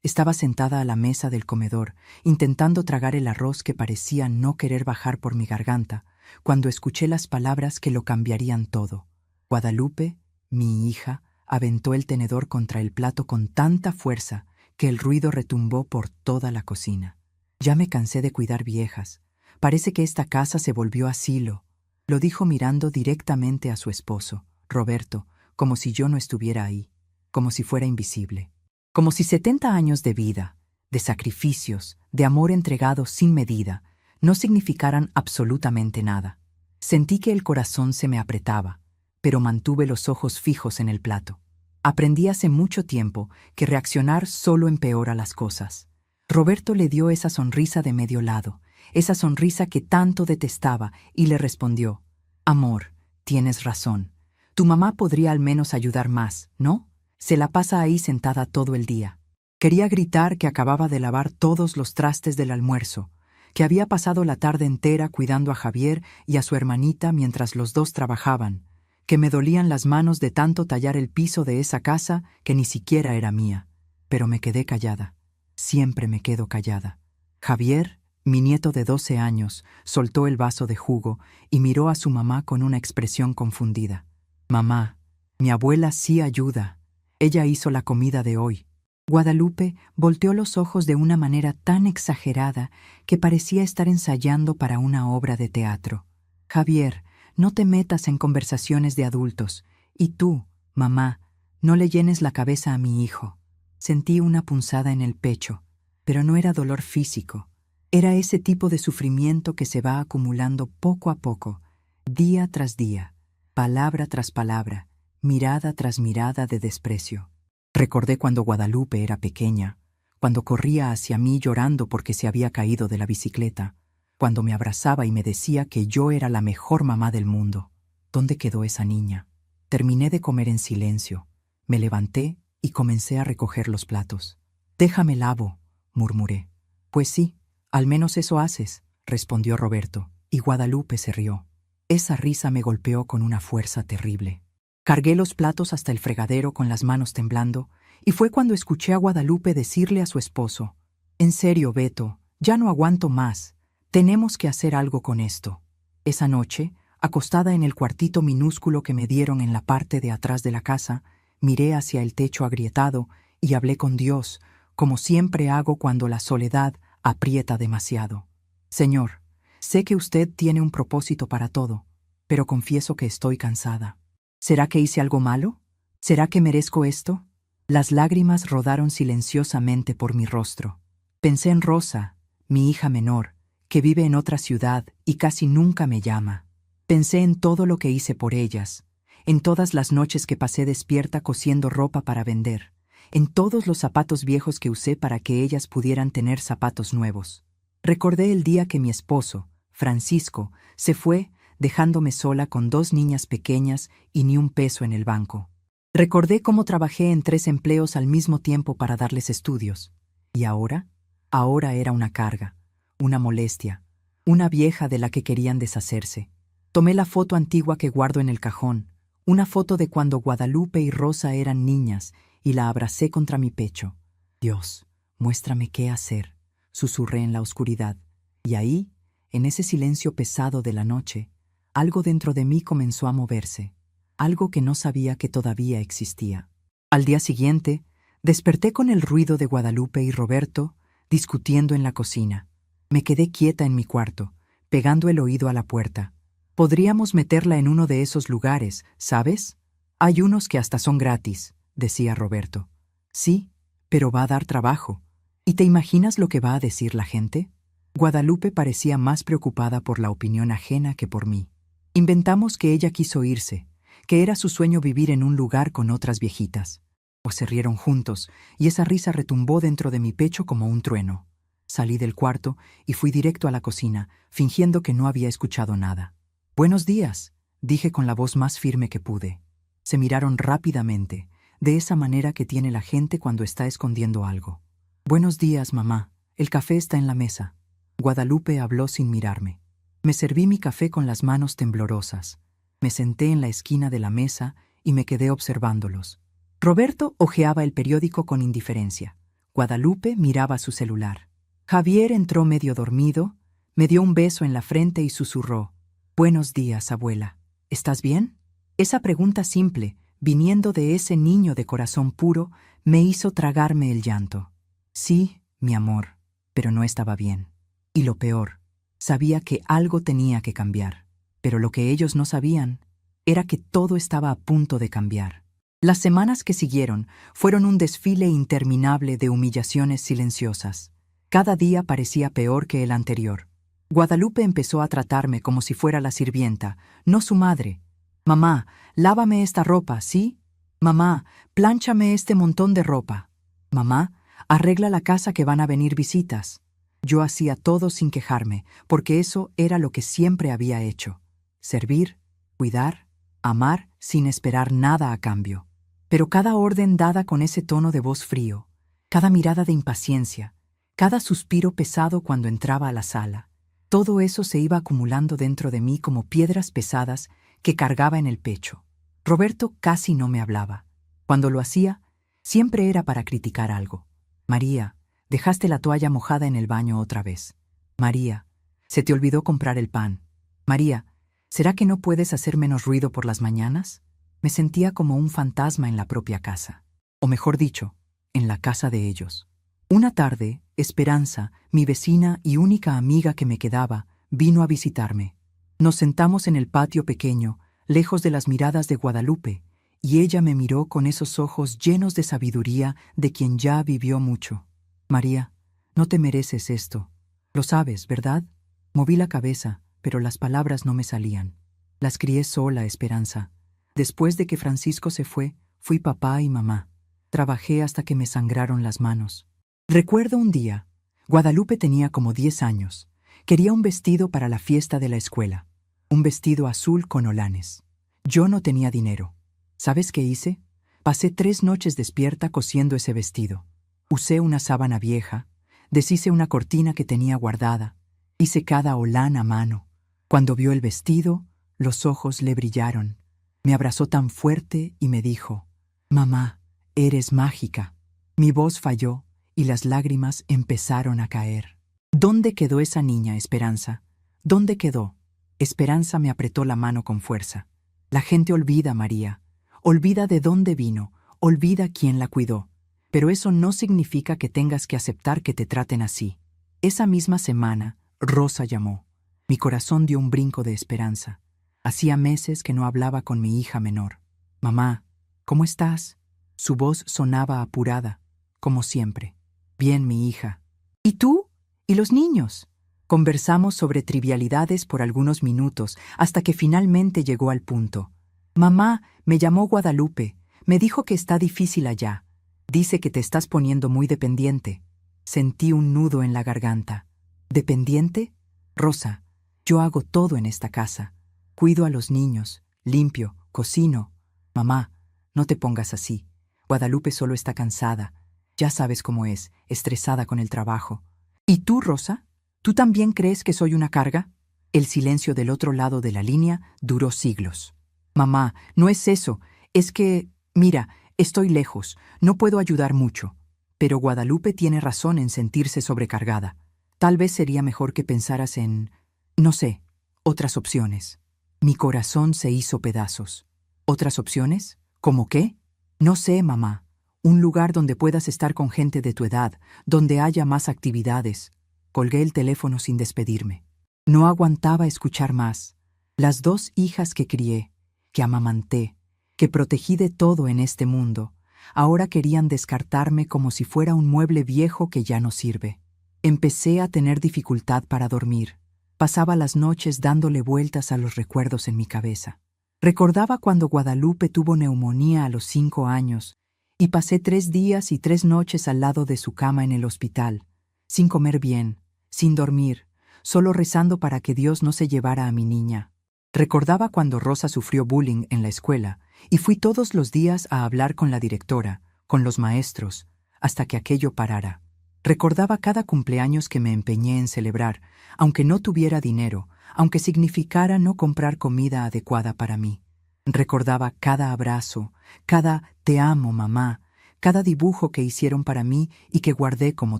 Estaba sentada a la mesa del comedor, intentando tragar el arroz que parecía no querer bajar por mi garganta, cuando escuché las palabras que lo cambiarían todo. Guadalupe, mi hija, aventó el tenedor contra el plato con tanta fuerza que el ruido retumbó por toda la cocina. Ya me cansé de cuidar viejas. Parece que esta casa se volvió asilo, lo dijo mirando directamente a su esposo, Roberto, como si yo no estuviera ahí, como si fuera invisible. Como si 70 años de vida, de sacrificios, de amor entregado sin medida, no significaran absolutamente nada. Sentí que el corazón se me apretaba, pero mantuve los ojos fijos en el plato. Aprendí hace mucho tiempo que reaccionar solo empeora las cosas. Roberto le dio esa sonrisa de medio lado, esa sonrisa que tanto detestaba, y le respondió: «Amor, tienes razón. Tu mamá podría al menos ayudar más, ¿no? Se la pasa ahí sentada todo el día». Quería gritar que acababa de lavar todos los trastes del almuerzo, que había pasado la tarde entera cuidando a Javier y a su hermanita mientras los dos trabajaban, que me dolían las manos de tanto tallar el piso de esa casa que ni siquiera era mía. Pero me quedé callada. Siempre me quedo callada. Javier, mi nieto de 12 años, soltó el vaso de jugo y miró a su mamá con una expresión confundida. «Mamá, mi abuela sí ayuda. Ella hizo la comida de hoy». Guadalupe volteó los ojos de una manera tan exagerada que parecía estar ensayando para una obra de teatro. «Javier, no te metas en conversaciones de adultos. Y tú, mamá, no le llenes la cabeza a mi hijo». Sentí una punzada en el pecho, pero no era dolor físico. Era ese tipo de sufrimiento que se va acumulando poco a poco, día tras día, palabra tras palabra, mirada tras mirada de desprecio. Recordé cuando Guadalupe era pequeña, cuando corría hacia mí llorando porque se había caído de la bicicleta, cuando me abrazaba y me decía que yo era la mejor mamá del mundo. ¿Dónde quedó esa niña? Terminé de comer en silencio. Me levanté y comencé a recoger los platos. «Déjame lavo», murmuré. «Pues sí, al menos eso haces», respondió Roberto, y Guadalupe se rió. Esa risa me golpeó con una fuerza terrible. Cargué los platos hasta el fregadero con las manos temblando, y fue cuando escuché a Guadalupe decirle a su esposo: «En serio, Beto, ya no aguanto más. Tenemos que hacer algo con esto». Esa noche, acostada en el cuartito minúsculo que me dieron en la parte de atrás de la casa, miré hacia el techo agrietado y hablé con Dios, como siempre hago cuando la soledad aprieta demasiado. «Señor, sé que usted tiene un propósito para todo, pero confieso que estoy cansada. ¿Será que hice algo malo? ¿Será que merezco esto?». Las lágrimas rodaron silenciosamente por mi rostro. Pensé en Rosa, mi hija menor, que vive en otra ciudad y casi nunca me llama. Pensé en todo lo que hice por ellas, en todas las noches que pasé despierta cosiendo ropa para vender, en todos los zapatos viejos que usé para que ellas pudieran tener zapatos nuevos. Recordé el día que mi esposo, Francisco, se fue, dejándome sola con 2 niñas pequeñas y ni un peso en el banco. Recordé cómo trabajé en 3 empleos al mismo tiempo para darles estudios. ¿Y ahora? Ahora era una carga, una molestia, una vieja de la que querían deshacerse. Tomé la foto antigua que guardo en el cajón, una foto de cuando Guadalupe y Rosa eran niñas, y la abracé contra mi pecho. «Dios, muéstrame qué hacer», susurré en la oscuridad. Y ahí, en ese silencio pesado de la noche, algo dentro de mí comenzó a moverse, algo que no sabía que todavía existía. Al día siguiente, desperté con el ruido de Guadalupe y Roberto discutiendo en la cocina. Me quedé quieta en mi cuarto, pegando el oído a la puerta. «Podríamos meterla en uno de esos lugares, ¿sabes? Hay unos que hasta son gratis», decía Roberto. «Sí, pero va a dar trabajo. ¿Y te imaginas lo que va a decir la gente?». Guadalupe parecía más preocupada por la opinión ajena que por mí. Inventamos que ella quiso irse, que era su sueño vivir en un lugar con otras viejitas. Pues se rieron juntos, y esa risa retumbó dentro de mi pecho como un trueno. Salí del cuarto y fui directo a la cocina, fingiendo que no había escuchado nada. «Buenos días», dije con la voz más firme que pude. Se miraron rápidamente, de esa manera que tiene la gente cuando está escondiendo algo. «Buenos días, mamá. El café está en la mesa». Guadalupe habló sin mirarme. Me serví mi café con las manos temblorosas. Me senté en la esquina de la mesa y me quedé observándolos. Roberto hojeaba el periódico con indiferencia. Guadalupe miraba su celular. Javier entró medio dormido, me dio un beso en la frente y susurró: «Buenos días, abuela. ¿Estás bien?». Esa pregunta simple, viniendo de ese niño de corazón puro, me hizo tragarme el llanto. Sí, mi amor, pero no estaba bien. Y lo peor, sabía que algo tenía que cambiar. Pero lo que ellos no sabían era que todo estaba a punto de cambiar. Las semanas que siguieron fueron un desfile interminable de humillaciones silenciosas. Cada día parecía peor que el anterior. Guadalupe empezó a tratarme como si fuera la sirvienta, no su madre. «Mamá, lávame esta ropa, ¿sí? Mamá, plánchame este montón de ropa. Mamá, arregla la casa que van a venir visitas». Yo hacía todo sin quejarme, porque eso era lo que siempre había hecho. Servir, cuidar, amar sin esperar nada a cambio. Pero cada orden dada con ese tono de voz frío, cada mirada de impaciencia, cada suspiro pesado cuando entraba a la sala, todo eso se iba acumulando dentro de mí como piedras pesadas que cargaba en el pecho. Roberto casi no me hablaba. Cuando lo hacía, siempre era para criticar algo. «María, dejaste la toalla mojada en el baño otra vez. María, se te olvidó comprar el pan. María, ¿será que no puedes hacer menos ruido por las mañanas?». Me sentía como un fantasma en la propia casa. O mejor dicho, en la casa de ellos. Una tarde, Esperanza, mi vecina y única amiga que me quedaba, vino a visitarme. Nos sentamos en el patio pequeño, lejos de las miradas de Guadalupe, y ella me miró con esos ojos llenos de sabiduría de quien ya vivió mucho. «María, no te mereces esto. Lo sabes, ¿verdad?». Moví la cabeza, pero las palabras no me salían. Las crié sola, Esperanza. Después de que Francisco se fue, fui papá y mamá. Trabajé hasta que me sangraron las manos. Recuerdo un día, Guadalupe tenía como 10 años. Quería un vestido para la fiesta de la escuela. Un vestido azul con holanes. Yo no tenía dinero. ¿Sabes qué hice? Pasé 3 noches despierta cosiendo ese vestido. Usé una sábana vieja, deshice una cortina que tenía guardada, hice cada holán a mano. Cuando vio el vestido, los ojos le brillaron. Me abrazó tan fuerte y me dijo: «Mamá, eres mágica». Mi voz falló y las lágrimas empezaron a caer. ¿Dónde quedó esa niña, Esperanza? ¿Dónde quedó? Esperanza me apretó la mano con fuerza. La gente olvida, María. Olvida de dónde vino, olvida quién la cuidó. Pero eso no significa que tengas que aceptar que te traten así. Esa misma semana, Rosa llamó. Mi corazón dio un brinco de esperanza. Hacía meses que no hablaba con mi hija menor. «Mamá, ¿cómo estás?». Su voz sonaba apurada, como siempre. «Bien, mi hija». «¿Y tú? ¿Y los niños?». Conversamos sobre trivialidades por algunos minutos, hasta que finalmente llegó al punto. «Mamá, me llamó Guadalupe. Me dijo que está difícil allá. Dice que te estás poniendo muy dependiente». Sentí un nudo en la garganta. ¿Dependiente? Rosa, yo hago todo en esta casa. Cuido a los niños, limpio, cocino. Mamá, no te pongas así. Guadalupe solo está cansada. Ya sabes cómo es, estresada con el trabajo. ¿Y tú, Rosa? ¿Tú también crees que soy una carga? El silencio del otro lado de la línea duró siglos. Mamá, no es eso. Es que, mira, estoy lejos. No puedo ayudar mucho. Pero Guadalupe tiene razón en sentirse sobrecargada. Tal vez sería mejor que pensaras en, no sé, otras opciones. Mi corazón se hizo pedazos. ¿Otras opciones? ¿Cómo qué? No sé, mamá. Un lugar donde puedas estar con gente de tu edad, donde haya más actividades. Colgué el teléfono sin despedirme. No aguantaba escuchar más. Las 2 hijas que crié, que amamanté, que protegí de todo en este mundo, ahora querían descartarme como si fuera un mueble viejo que ya no sirve. Empecé a tener dificultad para dormir. Pasaba las noches dándole vueltas a los recuerdos en mi cabeza. Recordaba cuando Guadalupe tuvo neumonía a los 5 años y pasé 3 días y 3 noches al lado de su cama en el hospital, sin comer bien, sin dormir, solo rezando para que Dios no se llevara a mi niña. Recordaba cuando Rosa sufrió bullying en la escuela y fui todos los días a hablar con la directora, con los maestros, hasta que aquello parara. Recordaba cada cumpleaños que me empeñé en celebrar, aunque no tuviera dinero, aunque significara no comprar comida adecuada para mí. Recordaba cada abrazo, cada «te amo, mamá», cada dibujo que hicieron para mí y que guardé como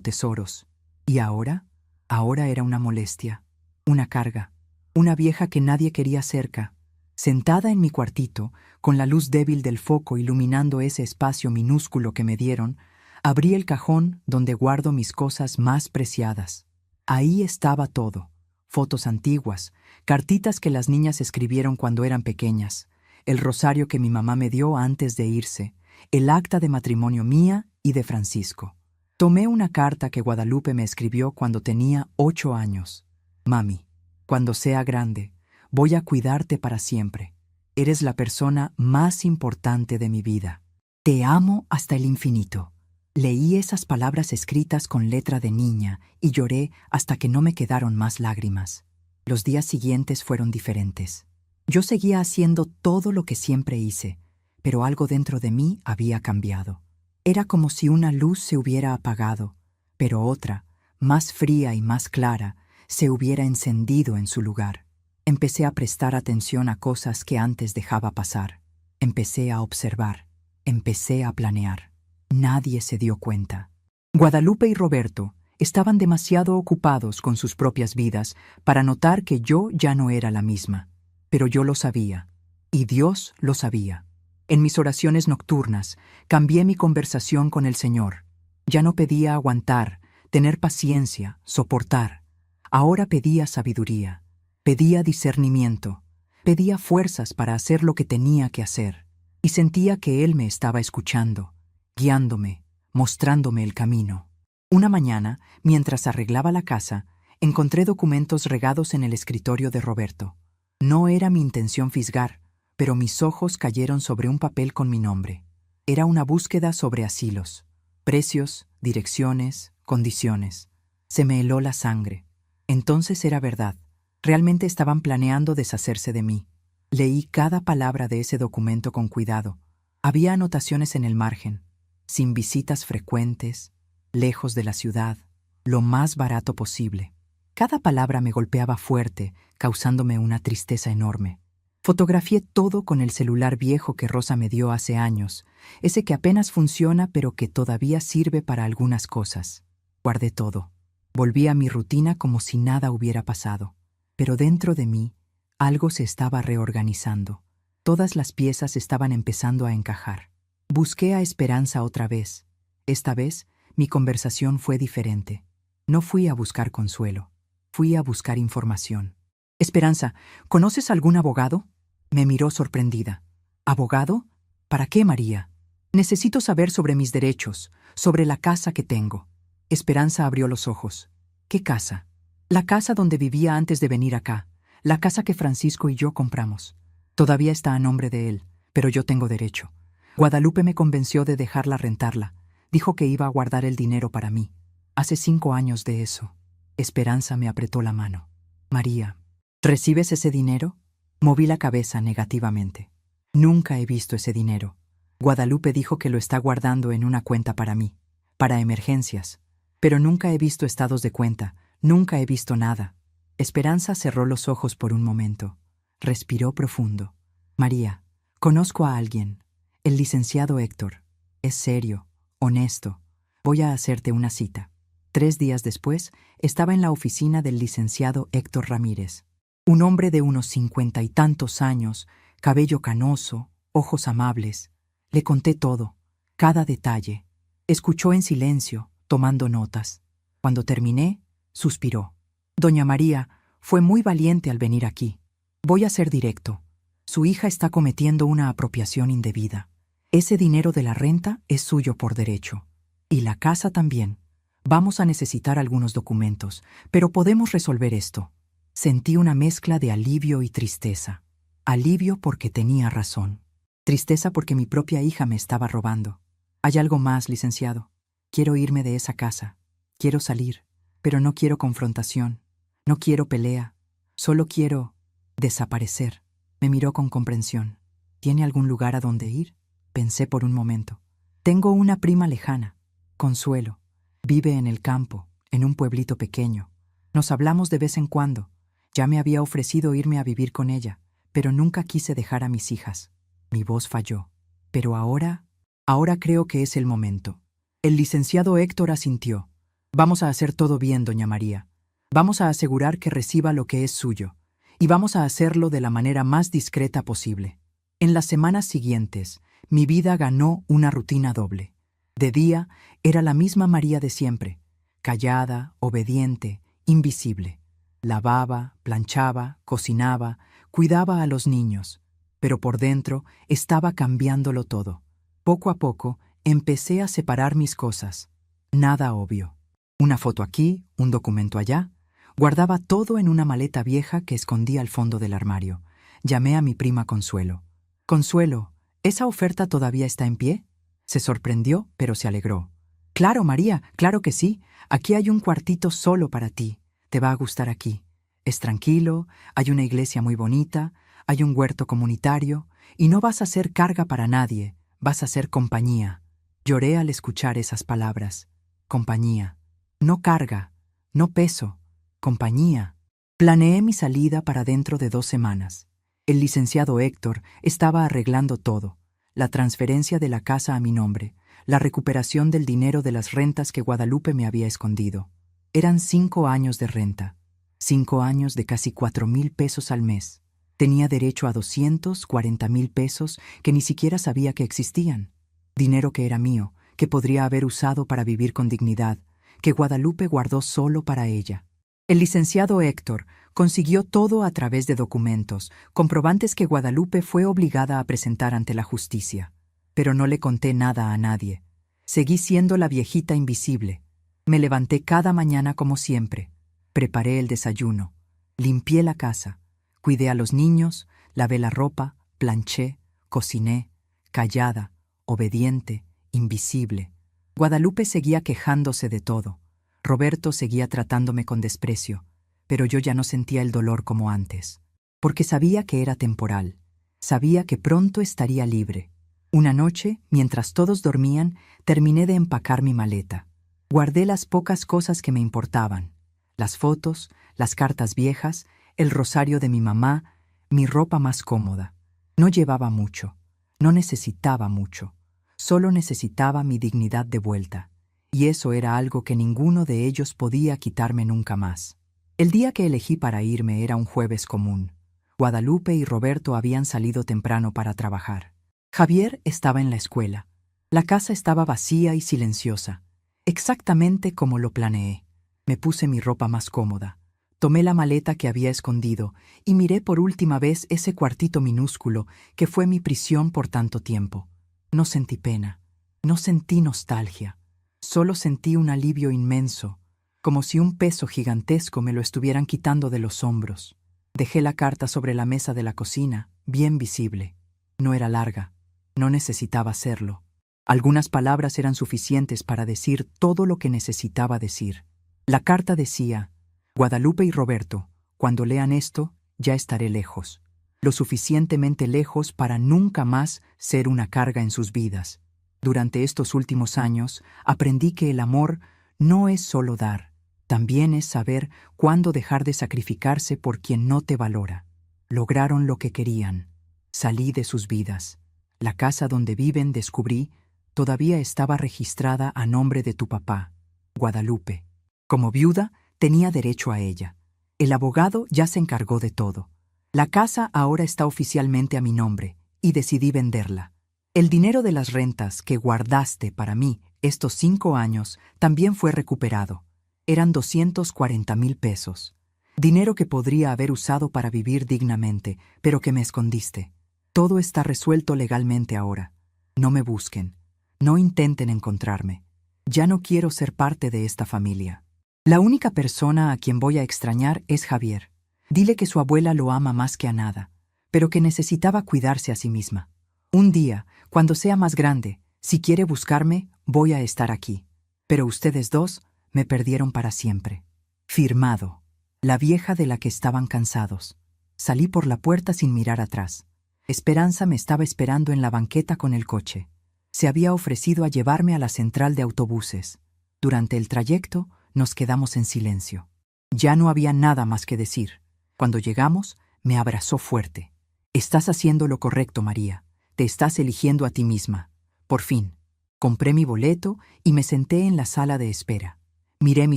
tesoros. ¿Y ahora? Ahora era una molestia, una carga, una vieja que nadie quería cerca. Sentada en mi cuartito, con la luz débil del foco iluminando ese espacio minúsculo que me dieron, abrí el cajón donde guardo mis cosas más preciadas. Ahí estaba todo: fotos antiguas, cartitas que las niñas escribieron cuando eran pequeñas, el rosario que mi mamá me dio antes de irse, el acta de matrimonio mía y de Francisco. Tomé una carta que Guadalupe me escribió cuando tenía 8 años. Mami, cuando sea grande, voy a cuidarte para siempre. Eres la persona más importante de mi vida. Te amo hasta el infinito. Leí esas palabras escritas con letra de niña y lloré hasta que no me quedaron más lágrimas. Los días siguientes fueron diferentes. Yo seguía haciendo todo lo que siempre hice, pero algo dentro de mí había cambiado. Era como si una luz se hubiera apagado, pero otra, más fría y más clara, se hubiera encendido en su lugar. Empecé a prestar atención a cosas que antes dejaba pasar. Empecé a observar. Empecé a planear. Nadie se dio cuenta. Guadalupe y Roberto estaban demasiado ocupados con sus propias vidas para notar que yo ya no era la misma. Pero yo lo sabía, y Dios lo sabía. En mis oraciones nocturnas cambié mi conversación con el Señor. Ya no pedía aguantar, tener paciencia, soportar. Ahora pedía sabiduría, pedía discernimiento, pedía fuerzas para hacer lo que tenía que hacer. Y sentía que Él me estaba escuchando, guiándome, mostrándome el camino. Una mañana, mientras arreglaba la casa, encontré documentos regados en el escritorio de Roberto. No era mi intención fisgar, pero mis ojos cayeron sobre un papel con mi nombre. Era una búsqueda sobre asilos, precios, direcciones, condiciones. Se me heló la sangre. Entonces era verdad. Realmente estaban planeando deshacerse de mí. Leí cada palabra de ese documento con cuidado. Había anotaciones en el margen: sin visitas frecuentes, lejos de la ciudad, lo más barato posible. Cada palabra me golpeaba fuerte, causándome una tristeza enorme. Fotografié todo con el celular viejo que Rosa me dio hace años, ese que apenas funciona pero que todavía sirve para algunas cosas. Guardé todo. Volví a mi rutina como si nada hubiera pasado. Pero dentro de mí, algo se estaba reorganizando. Todas las piezas estaban empezando a encajar. Busqué a Esperanza otra vez. Esta vez, mi conversación fue diferente. No fui a buscar consuelo. Fui a buscar información. Esperanza, ¿conoces algún abogado? Me miró sorprendida. ¿Abogado? ¿Para qué, María? Necesito saber sobre mis derechos, sobre la casa que tengo. Esperanza abrió los ojos. ¿Qué casa? La casa donde vivía antes de venir acá. La casa que Francisco y yo compramos. Todavía está a nombre de él, pero yo tengo derecho. Guadalupe me convenció de dejarla rentarla. Dijo que iba a guardar el dinero para mí. Hace 5 años de eso. Esperanza me apretó la mano. María, ¿recibes ese dinero? Moví la cabeza negativamente. Nunca he visto ese dinero. Guadalupe dijo que lo está guardando en una cuenta para mí, para emergencias. Pero nunca he visto estados de cuenta, nunca he visto nada. Esperanza cerró los ojos por un momento. Respiró profundo. María, conozco a alguien, el licenciado Héctor. Es serio, honesto. Voy a hacerte una cita. 3 días después, estaba en la oficina del licenciado Héctor Ramírez. Un hombre de unos 50 y tantos años, cabello canoso, ojos amables. Le conté todo, cada detalle. Escuchó en silencio, tomando notas. Cuando terminé, suspiró. Doña María fue muy valiente al venir aquí. Voy a ser directo. Su hija está cometiendo una apropiación indebida. Ese dinero de la renta es suyo por derecho. Y la casa también. Vamos a necesitar algunos documentos, pero podemos resolver esto. Sentí una mezcla de alivio y tristeza. Alivio porque tenía razón. Tristeza porque mi propia hija me estaba robando. Hay algo más, licenciado. Quiero irme de esa casa. Quiero salir, pero no quiero confrontación. No quiero pelea. Solo quiero desaparecer. Me miró con comprensión. ¿Tiene algún lugar a donde ir? Pensé por un momento. Tengo una prima lejana, Consuelo. Vive en el campo, en un pueblito pequeño. Nos hablamos de vez en cuando. Ya me había ofrecido irme a vivir con ella, pero nunca quise dejar a mis hijas. Mi voz falló. Pero ahora Ahora creo que es el momento. El licenciado Héctor asintió. Vamos a hacer todo bien, doña María. Vamos a asegurar que reciba lo que es suyo. Y vamos a hacerlo de la manera más discreta posible. En las semanas siguientes, mi vida ganó una rutina doble. De día, era la misma María de siempre, callada, obediente, invisible. Lavaba, planchaba, cocinaba, cuidaba a los niños, pero por dentro estaba cambiándolo todo. Poco a poco, empecé a separar mis cosas. Nada obvio. Una foto aquí, un documento allá. Guardaba todo en una maleta vieja que escondía al fondo del armario. Llamé a mi prima Consuelo. Consuelo, ¿esa oferta todavía está en pie? Se sorprendió, pero se alegró. Claro, María, claro que sí. Aquí hay un cuartito solo para ti. Te va a gustar aquí. Es tranquilo, hay una iglesia muy bonita, hay un huerto comunitario, y no vas a ser carga para nadie, vas a ser compañía. Lloré al escuchar esas palabras. Compañía. No carga, no peso, compañía. Planeé mi salida para dentro de 2 semanas. El licenciado Héctor estaba arreglando todo. La transferencia de la casa a mi nombre, la recuperación del dinero de las rentas que Guadalupe me había escondido. Eran 5 años de renta, 5 años de casi 4,000 pesos al mes. Tenía derecho a 240,000 pesos que ni siquiera sabía que existían. Dinero que era mío, que podría haber usado para vivir con dignidad, que Guadalupe guardó solo para ella. El licenciado Héctor consiguió todo a través de documentos, comprobantes que Guadalupe fue obligada a presentar ante la justicia. Pero no le conté nada a nadie. Seguí siendo la viejita invisible. Me levanté cada mañana como siempre. Preparé el desayuno. Limpié la casa. Cuidé a los niños, lavé la ropa, planché, cociné, callada, obediente, invisible. Guadalupe seguía quejándose de todo. Roberto seguía tratándome con desprecio, pero yo ya no sentía el dolor como antes, porque sabía que era temporal. Sabía que pronto estaría libre. Una noche, mientras todos dormían, terminé de empacar mi maleta. Guardé las pocas cosas que me importaban. Las fotos, las cartas viejas, el rosario de mi mamá, mi ropa más cómoda. No llevaba mucho, no necesitaba mucho. Solo necesitaba mi dignidad de vuelta, y eso era algo que ninguno de ellos podía quitarme nunca más. El día que elegí para irme era un jueves común. Guadalupe y Roberto habían salido temprano para trabajar. Javier estaba en la escuela. La casa estaba vacía y silenciosa, exactamente como lo planeé. Me puse mi ropa más cómoda. Tomé la maleta que había escondido y miré por última vez ese cuartito minúsculo que fue mi prisión por tanto tiempo. No sentí pena, no sentí nostalgia, solo sentí un alivio inmenso, como si un peso gigantesco me lo estuvieran quitando de los hombros. Dejé la carta sobre la mesa de la cocina, bien visible. No era larga, no necesitaba hacerlo. Algunas palabras eran suficientes para decir todo lo que necesitaba decir. La carta decía: Guadalupe y Roberto, cuando lean esto, ya estaré lejos. Lo suficientemente lejos para nunca más ser una carga en sus vidas. Durante estos últimos años aprendí que el amor no es solo dar, también es saber cuándo dejar de sacrificarse por quien no te valora. Lograron lo que querían. Salí de sus vidas. La casa donde viven, descubrí, todavía estaba registrada a nombre de tu papá, Guadalupe. Como viuda, tenía derecho a ella. El abogado ya se encargó de todo. La casa ahora está oficialmente a mi nombre, y decidí venderla. El dinero de las rentas que guardaste para mí estos 5 años también fue recuperado. Eran 240,000 pesos. Dinero que podría haber usado para vivir dignamente, pero que me escondiste. Todo está resuelto legalmente ahora. No me busquen. No intenten encontrarme. Ya no quiero ser parte de esta familia. La única persona a quien voy a extrañar es Javier. Dile que su abuela lo ama más que a nada, pero que necesitaba cuidarse a sí misma. Un día, cuando sea más grande, si quiere buscarme, voy a estar aquí. Pero ustedes dos me perdieron para siempre. Firmado. La vieja de la que estaban cansados. Salí por la puerta sin mirar atrás. Esperanza me estaba esperando en la banqueta con el coche. Se había ofrecido a llevarme a la central de autobuses. Durante el trayecto, nos quedamos en silencio. Ya no había nada más que decir. Cuando llegamos, me abrazó fuerte. Estás haciendo lo correcto, María. Te estás eligiendo a ti misma. Por fin, compré mi boleto y me senté en la sala de espera. Miré mi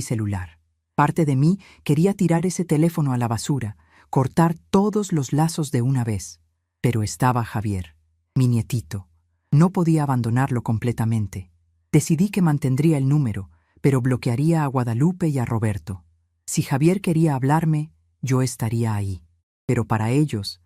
celular. Parte de mí quería tirar ese teléfono a la basura, cortar todos los lazos de una vez. Pero estaba Javier, mi nietito. No podía abandonarlo completamente. Decidí que mantendría el número, pero bloquearía a Guadalupe y a Roberto. Si Javier quería hablarme, yo estaría ahí. Pero para ellos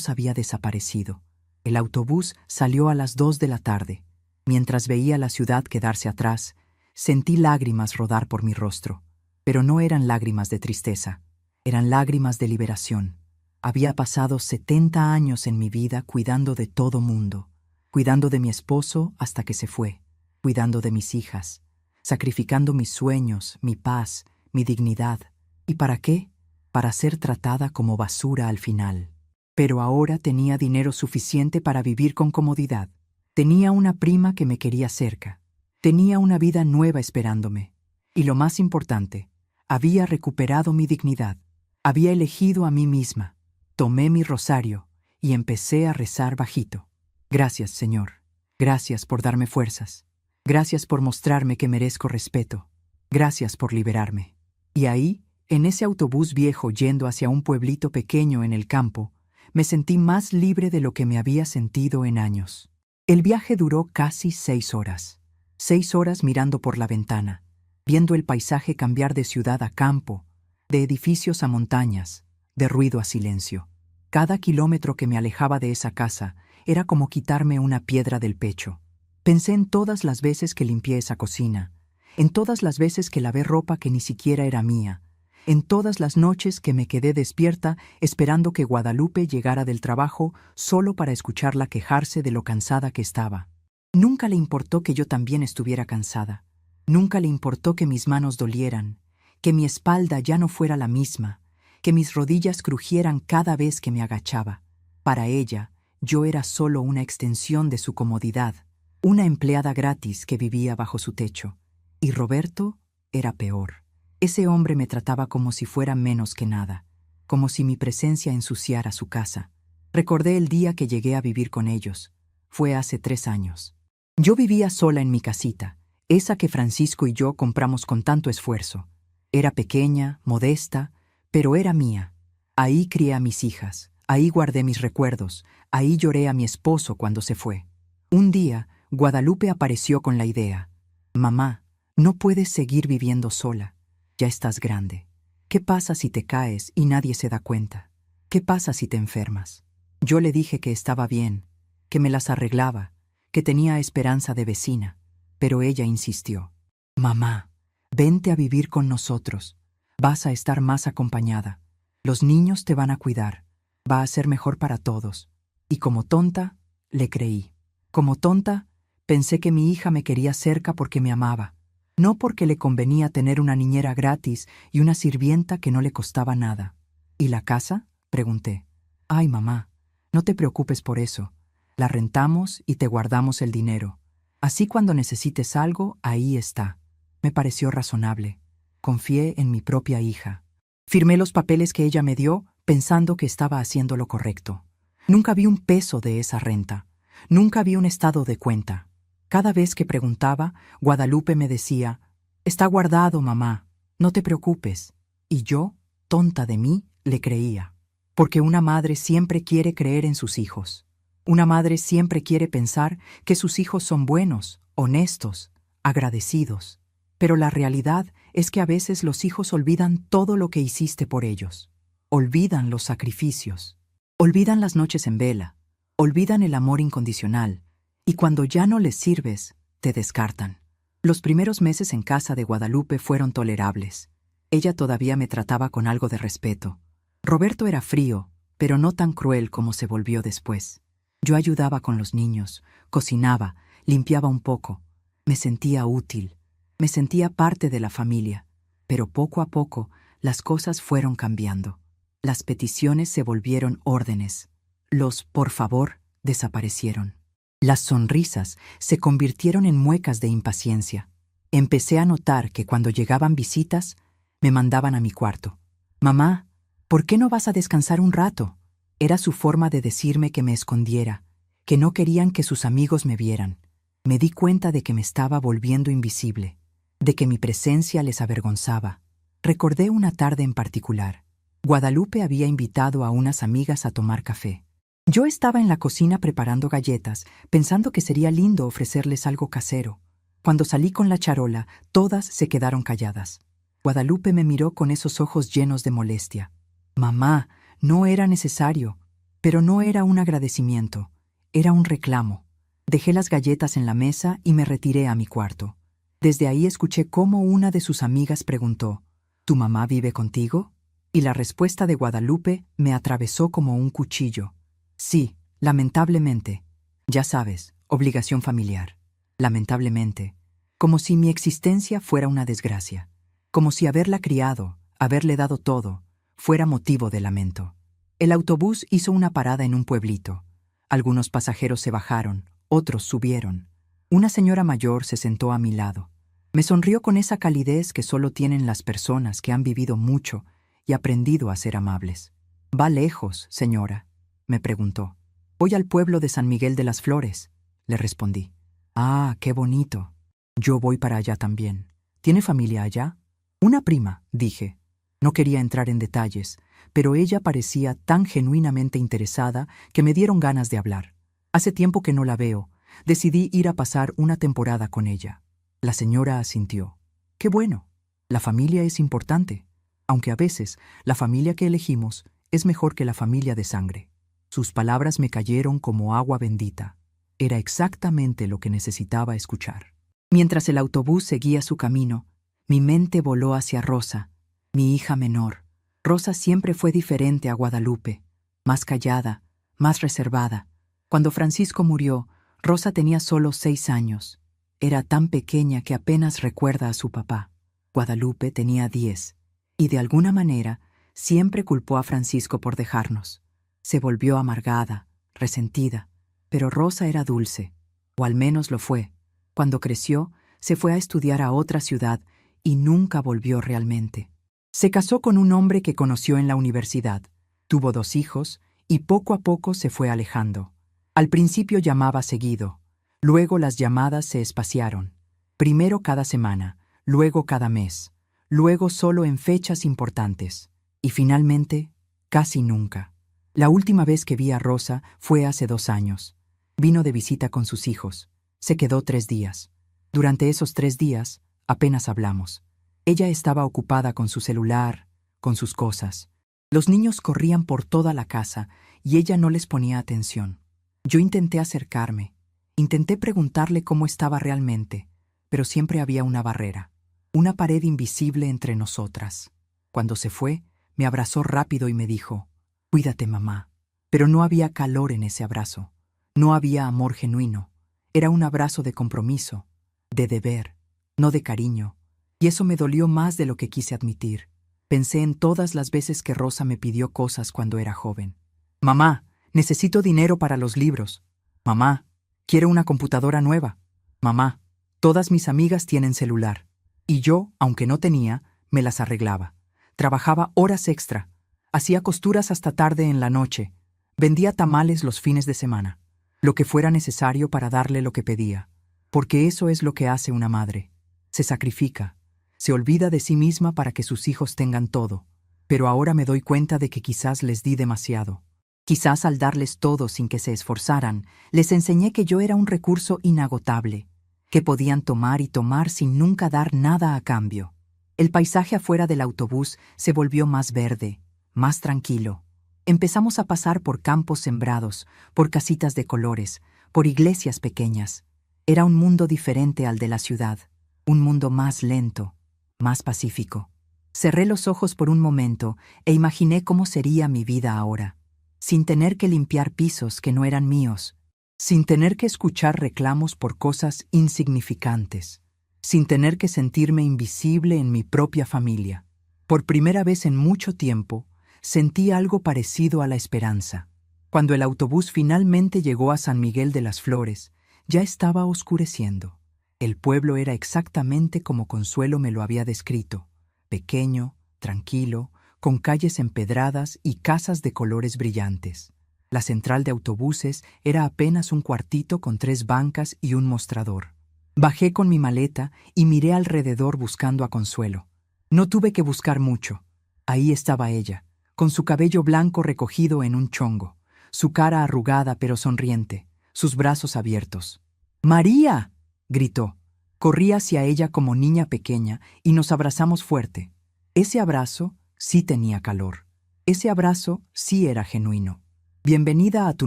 había desaparecido. El autobús salió a las 2 de la tarde. Mientras veía la ciudad quedarse atrás, sentí lágrimas rodar por mi rostro. Pero no eran lágrimas de tristeza, eran lágrimas de liberación. Había pasado 70 años en mi vida cuidando de todo mundo, cuidando de mi esposo hasta que se fue, cuidando de mis hijas, sacrificando mis sueños, mi paz, mi dignidad. ¿Y para qué? Para ser tratada como basura al final. Pero ahora tenía dinero suficiente para vivir con comodidad. Tenía una prima que me quería cerca. Tenía una vida nueva esperándome. Y lo más importante, había recuperado mi dignidad. Había elegido a mí misma. Tomé mi rosario y empecé a rezar bajito. Gracias, Señor. Gracias por darme fuerzas. Gracias por mostrarme que merezco respeto. Gracias por liberarme. Y ahí, en ese autobús viejo yendo hacia un pueblito pequeño en el campo, me sentí más libre de lo que me había sentido en años. El viaje duró casi 6 horas. 6 horas mirando por la ventana, viendo el paisaje cambiar de ciudad a campo, de edificios a montañas, de ruido a silencio. Cada kilómetro que me alejaba de esa casa era como quitarme una piedra del pecho. Pensé en todas las veces que limpié esa cocina, en todas las veces que lavé ropa que ni siquiera era mía, en todas las noches que me quedé despierta esperando que Guadalupe llegara del trabajo solo para escucharla quejarse de lo cansada que estaba. Nunca le importó que yo también estuviera cansada. Nunca le importó que mis manos dolieran, que mi espalda ya no fuera la misma, que mis rodillas crujieran cada vez que me agachaba. Para ella, yo era solo una extensión de su comodidad, una empleada gratis que vivía bajo su techo. Y Roberto era peor. Ese hombre me trataba como si fuera menos que nada, como si mi presencia ensuciara su casa. Recordé el día que llegué a vivir con ellos. Fue hace 3 años. Yo vivía sola en mi casita, esa que Francisco y yo compramos con tanto esfuerzo. Era pequeña, modesta, pero era mía. Ahí crié a mis hijas, ahí guardé mis recuerdos, ahí lloré a mi esposo cuando se fue. Un día, Guadalupe apareció con la idea. Mamá, no puedes seguir viviendo sola. Ya estás grande. ¿Qué pasa si te caes y nadie se da cuenta? ¿Qué pasa si te enfermas? Yo le dije que estaba bien, que me las arreglaba, que tenía esperanza de vecina, pero ella insistió. Mamá, vente a vivir con nosotros. Vas a estar más acompañada. Los niños te van a cuidar. Va a ser mejor para todos. Y como tonta, le creí. Como tonta, pensé que mi hija me quería cerca porque me amaba. No porque le convenía tener una niñera gratis y una sirvienta que no le costaba nada. ¿Y la casa?, pregunté. Ay, mamá, no te preocupes por eso. La rentamos y te guardamos el dinero. Así cuando necesites algo, ahí está. Me pareció razonable. Confié en mi propia hija. Firmé los papeles que ella me dio pensando que estaba haciendo lo correcto. Nunca vi un peso de esa renta. Nunca vi un estado de cuenta. Cada vez que preguntaba, Guadalupe me decía, «Está guardado, mamá, no te preocupes». Y yo, tonta de mí, le creía. Porque una madre siempre quiere creer en sus hijos. Una madre siempre quiere pensar que sus hijos son buenos, honestos, agradecidos. Pero la realidad es que a veces los hijos olvidan todo lo que hiciste por ellos. Olvidan los sacrificios. Olvidan las noches en vela. Olvidan el amor incondicional. Y cuando ya no les sirves, te descartan. Los primeros meses en casa de Guadalupe fueron tolerables. Ella todavía me trataba con algo de respeto. Roberto era frío, pero no tan cruel como se volvió después. Yo ayudaba con los niños, cocinaba, limpiaba un poco. Me sentía útil, me sentía parte de la familia. Pero poco a poco, las cosas fueron cambiando. Las peticiones se volvieron órdenes. Los «por favor» desaparecieron. Las sonrisas se convirtieron en muecas de impaciencia. Empecé a notar que cuando llegaban visitas, me mandaban a mi cuarto. «Mamá, ¿por qué no vas a descansar un rato?». Era su forma de decirme que me escondiera, que no querían que sus amigos me vieran. Me di cuenta de que me estaba volviendo invisible, de que mi presencia les avergonzaba. Recordé una tarde en particular. Guadalupe había invitado a unas amigas a tomar café. Yo estaba en la cocina preparando galletas, pensando que sería lindo ofrecerles algo casero. Cuando salí con la charola, todas se quedaron calladas. Guadalupe me miró con esos ojos llenos de molestia. Mamá, no era necesario. Pero no era un agradecimiento, era un reclamo. Dejé las galletas en la mesa y me retiré a mi cuarto. Desde ahí escuché cómo una de sus amigas preguntó, ¿Tu mamá vive contigo? Y la respuesta de Guadalupe me atravesó como un cuchillo. Sí, lamentablemente. Ya sabes, obligación familiar. Lamentablemente. Como si mi existencia fuera una desgracia. Como si haberla criado, haberle dado todo, fuera motivo de lamento. El autobús hizo una parada en un pueblito. Algunos pasajeros se bajaron, otros subieron. Una señora mayor se sentó a mi lado. Me sonrió con esa calidez que solo tienen las personas que han vivido mucho y aprendido a ser amables. «¿Va lejos, señora?», me preguntó. «Voy al pueblo de San Miguel de las Flores», le respondí. «Ah, qué bonito. Yo voy para allá también. ¿Tiene familia allá?» «Una prima», dije. No quería entrar en detalles, pero ella parecía tan genuinamente interesada que me dieron ganas de hablar. Hace tiempo que no la veo. Decidí ir a pasar una temporada con ella. La señora asintió. «Qué bueno. La familia es importante, aunque a veces la familia que elegimos es mejor que la familia de sangre». Sus palabras me cayeron como agua bendita. Era exactamente lo que necesitaba escuchar. Mientras el autobús seguía su camino, mi mente voló hacia Rosa, mi hija menor. Rosa siempre fue diferente a Guadalupe, más callada, más reservada. Cuando Francisco murió, Rosa tenía solo 6 años. Era tan pequeña que apenas recuerda a su papá. Guadalupe tenía 10, y de alguna manera siempre culpó a Francisco por dejarnos. Se volvió amargada, resentida, pero Rosa era dulce, o al menos lo fue. Cuando creció, se fue a estudiar a otra ciudad y nunca volvió realmente. Se casó con un hombre que conoció en la universidad, tuvo 2 hijos y poco a poco se fue alejando. Al principio llamaba seguido, luego las llamadas se espaciaron. Primero cada semana, luego cada mes, luego solo en fechas importantes y finalmente casi nunca. La última vez que vi a Rosa fue hace 2 años. Vino de visita con sus hijos. Se quedó 3 días. Durante esos 3 días apenas hablamos. Ella estaba ocupada con su celular, con sus cosas. Los niños corrían por toda la casa y ella no les ponía atención. Yo intenté acercarme, intenté preguntarle cómo estaba realmente, pero siempre había una barrera, una pared invisible entre nosotras. Cuando se fue, me abrazó rápido y me dijo, «Cuídate, mamá». Pero no había calor en ese abrazo, no había amor genuino. Era un abrazo de compromiso, de deber, no de cariño. Y eso me dolió más de lo que quise admitir. Pensé en todas las veces que Rosa me pidió cosas cuando era joven. «Mamá, necesito dinero para los libros». «Mamá, quiero una computadora nueva». «Mamá, todas mis amigas tienen celular». Y yo, aunque no tenía, me las arreglaba. Trabajaba horas extra. Hacía costuras hasta tarde en la noche. Vendía tamales los fines de semana. Lo que fuera necesario para darle lo que pedía. Porque eso es lo que hace una madre. Se sacrifica. Se olvida de sí misma para que sus hijos tengan todo. Pero ahora me doy cuenta de que quizás les di demasiado. Quizás al darles todo sin que se esforzaran, les enseñé que yo era un recurso inagotable, que podían tomar y tomar sin nunca dar nada a cambio. El paisaje afuera del autobús se volvió más verde, más tranquilo. Empezamos a pasar por campos sembrados, por casitas de colores, por iglesias pequeñas. Era un mundo diferente al de la ciudad, un mundo más lento, más pacífico. Cerré los ojos por un momento e imaginé cómo sería mi vida ahora, sin tener que limpiar pisos que no eran míos, sin tener que escuchar reclamos por cosas insignificantes, sin tener que sentirme invisible en mi propia familia. Por primera vez en mucho tiempo, sentí algo parecido a la esperanza. Cuando el autobús finalmente llegó a San Miguel de las Flores, ya estaba oscureciendo. El pueblo era exactamente como Consuelo me lo había descrito, pequeño, tranquilo, con calles empedradas y casas de colores brillantes. La central de autobuses era apenas un cuartito con 3 bancas y un mostrador. Bajé con mi maleta y miré alrededor buscando a Consuelo. No tuve que buscar mucho. Ahí estaba ella, con su cabello blanco recogido en un chongo, su cara arrugada pero sonriente, sus brazos abiertos. ¡María!, gritó. Corrí hacia ella como niña pequeña y nos abrazamos fuerte. Ese abrazo sí tenía calor. Ese abrazo sí era genuino. «Bienvenida a tu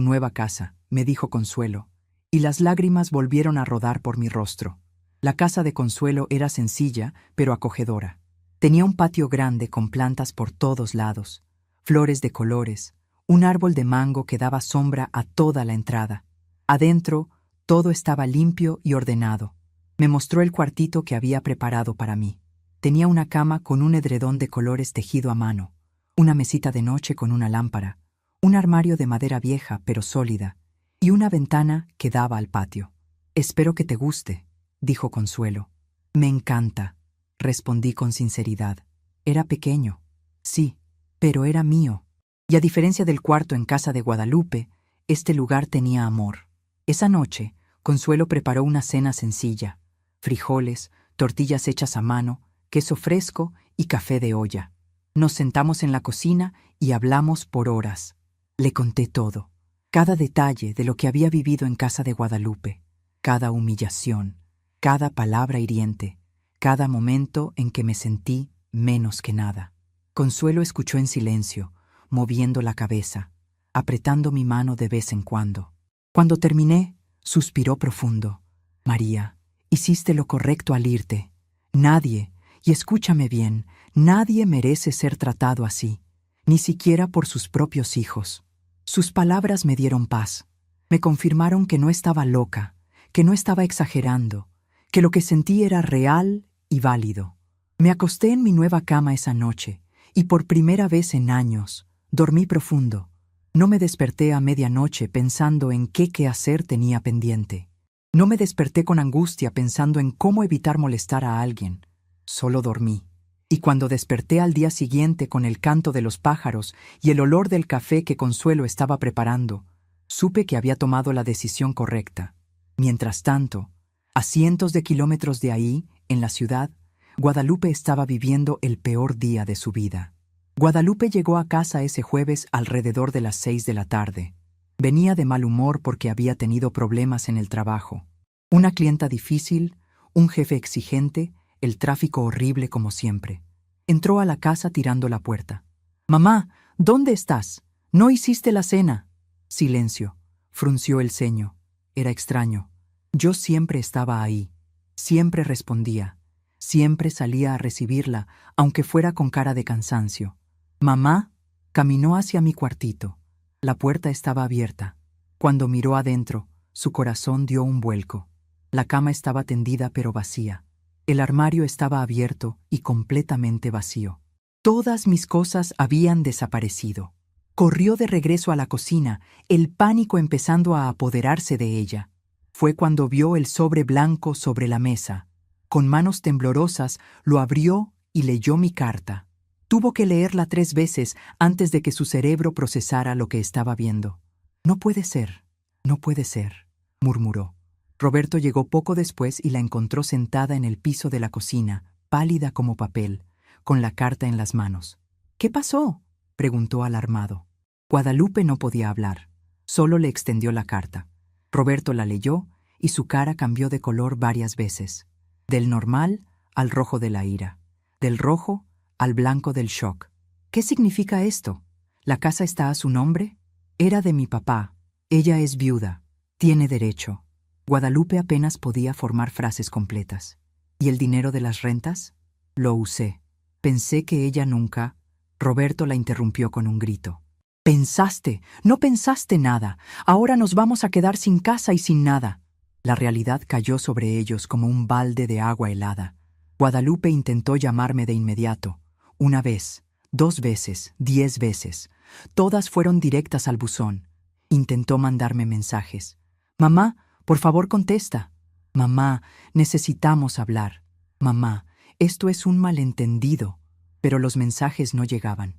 nueva casa», me dijo Consuelo, y las lágrimas volvieron a rodar por mi rostro. La casa de Consuelo era sencilla, pero acogedora. Tenía un patio grande con plantas por todos lados, flores de colores, un árbol de mango que daba sombra a toda la entrada. Adentro, todo estaba limpio y ordenado. Me mostró el cuartito que había preparado para mí. Tenía una cama con un edredón de colores tejido a mano, una mesita de noche con una lámpara, un armario de madera vieja pero sólida, y una ventana que daba al patio. «Espero que te guste», dijo Consuelo. «Me encanta», respondí con sinceridad. Era pequeño, sí, pero era mío. Y a diferencia del cuarto en casa de Guadalupe, este lugar tenía amor. Esa noche, Consuelo preparó una cena sencilla: frijoles, tortillas hechas a mano, queso fresco y café de olla. Nos sentamos en la cocina y hablamos por horas. Le conté todo, cada detalle de lo que había vivido en casa de Guadalupe, cada humillación, cada palabra hiriente, cada momento en que me sentí menos que nada. Consuelo escuchó en silencio, moviendo la cabeza, apretando mi mano de vez en cuando. Cuando terminé, suspiró profundo. «María, hiciste lo correcto al irte. Nadie, y escúchame bien, nadie merece ser tratado así, ni siquiera por sus propios hijos». Sus palabras me dieron paz. Me confirmaron que no estaba loca, que no estaba exagerando, que lo que sentí era real y válido. Me acosté en mi nueva cama esa noche, y por primera vez en años, dormí profundo. No me desperté a medianoche pensando en qué quehacer tenía pendiente. No me desperté con angustia pensando en cómo evitar molestar a alguien. Solo dormí. Y cuando desperté al día siguiente con el canto de los pájaros y el olor del café que Consuelo estaba preparando, supe que había tomado la decisión correcta. Mientras tanto, a cientos de kilómetros de ahí, en la ciudad, Guadalupe estaba viviendo el peor día de su vida. Guadalupe llegó a casa ese jueves alrededor de las 6 de la tarde. Venía de mal humor porque había tenido problemas en el trabajo. Una clienta difícil, un jefe exigente, el tráfico horrible como siempre. Entró a la casa tirando la puerta. «Mamá, ¿dónde estás? ¿No hiciste la cena?» Silencio. Frunció el ceño. Era extraño. Yo siempre estaba ahí. Siempre respondía. Siempre salía a recibirla, aunque fuera con cara de cansancio. «Mamá», caminó hacia mi cuartito. La puerta estaba abierta. Cuando miró adentro, su corazón dio un vuelco. La cama estaba tendida pero vacía. El armario estaba abierto y completamente vacío. Todas mis cosas habían desaparecido. Corrió de regreso a la cocina, el pánico empezando a apoderarse de ella. Fue cuando vio el sobre blanco sobre la mesa. Con manos temblorosas lo abrió y leyó mi carta. Tuvo que leerla 3 veces antes de que su cerebro procesara lo que estaba viendo. «No puede ser, no puede ser», murmuró. Roberto llegó poco después y la encontró sentada en el piso de la cocina, pálida como papel, con la carta en las manos. «¿Qué pasó?», preguntó alarmado. Guadalupe no podía hablar. Solo le extendió la carta. Roberto la leyó y su cara cambió de color varias veces. Del normal al rojo de la ira. Del rojo al blanco del shock. «¿Qué significa esto? ¿La casa está a su nombre?» «Era de mi papá. Ella es viuda. Tiene derecho». Guadalupe apenas podía formar frases completas. «¿Y el dinero de las rentas?» «Lo usé. Pensé que ella nunca...» Roberto la interrumpió con un grito. «¡Pensaste! ¡No pensaste nada! Ahora nos vamos a quedar sin casa y sin nada». La realidad cayó sobre ellos como un balde de agua helada. Guadalupe intentó llamarme de inmediato. 1 vez, 2 veces, 10 veces. Todas fueron directas al buzón. Intentó mandarme mensajes. «Mamá, por favor contesta». «Mamá, necesitamos hablar». «Mamá, esto es un malentendido». Pero los mensajes no llegaban.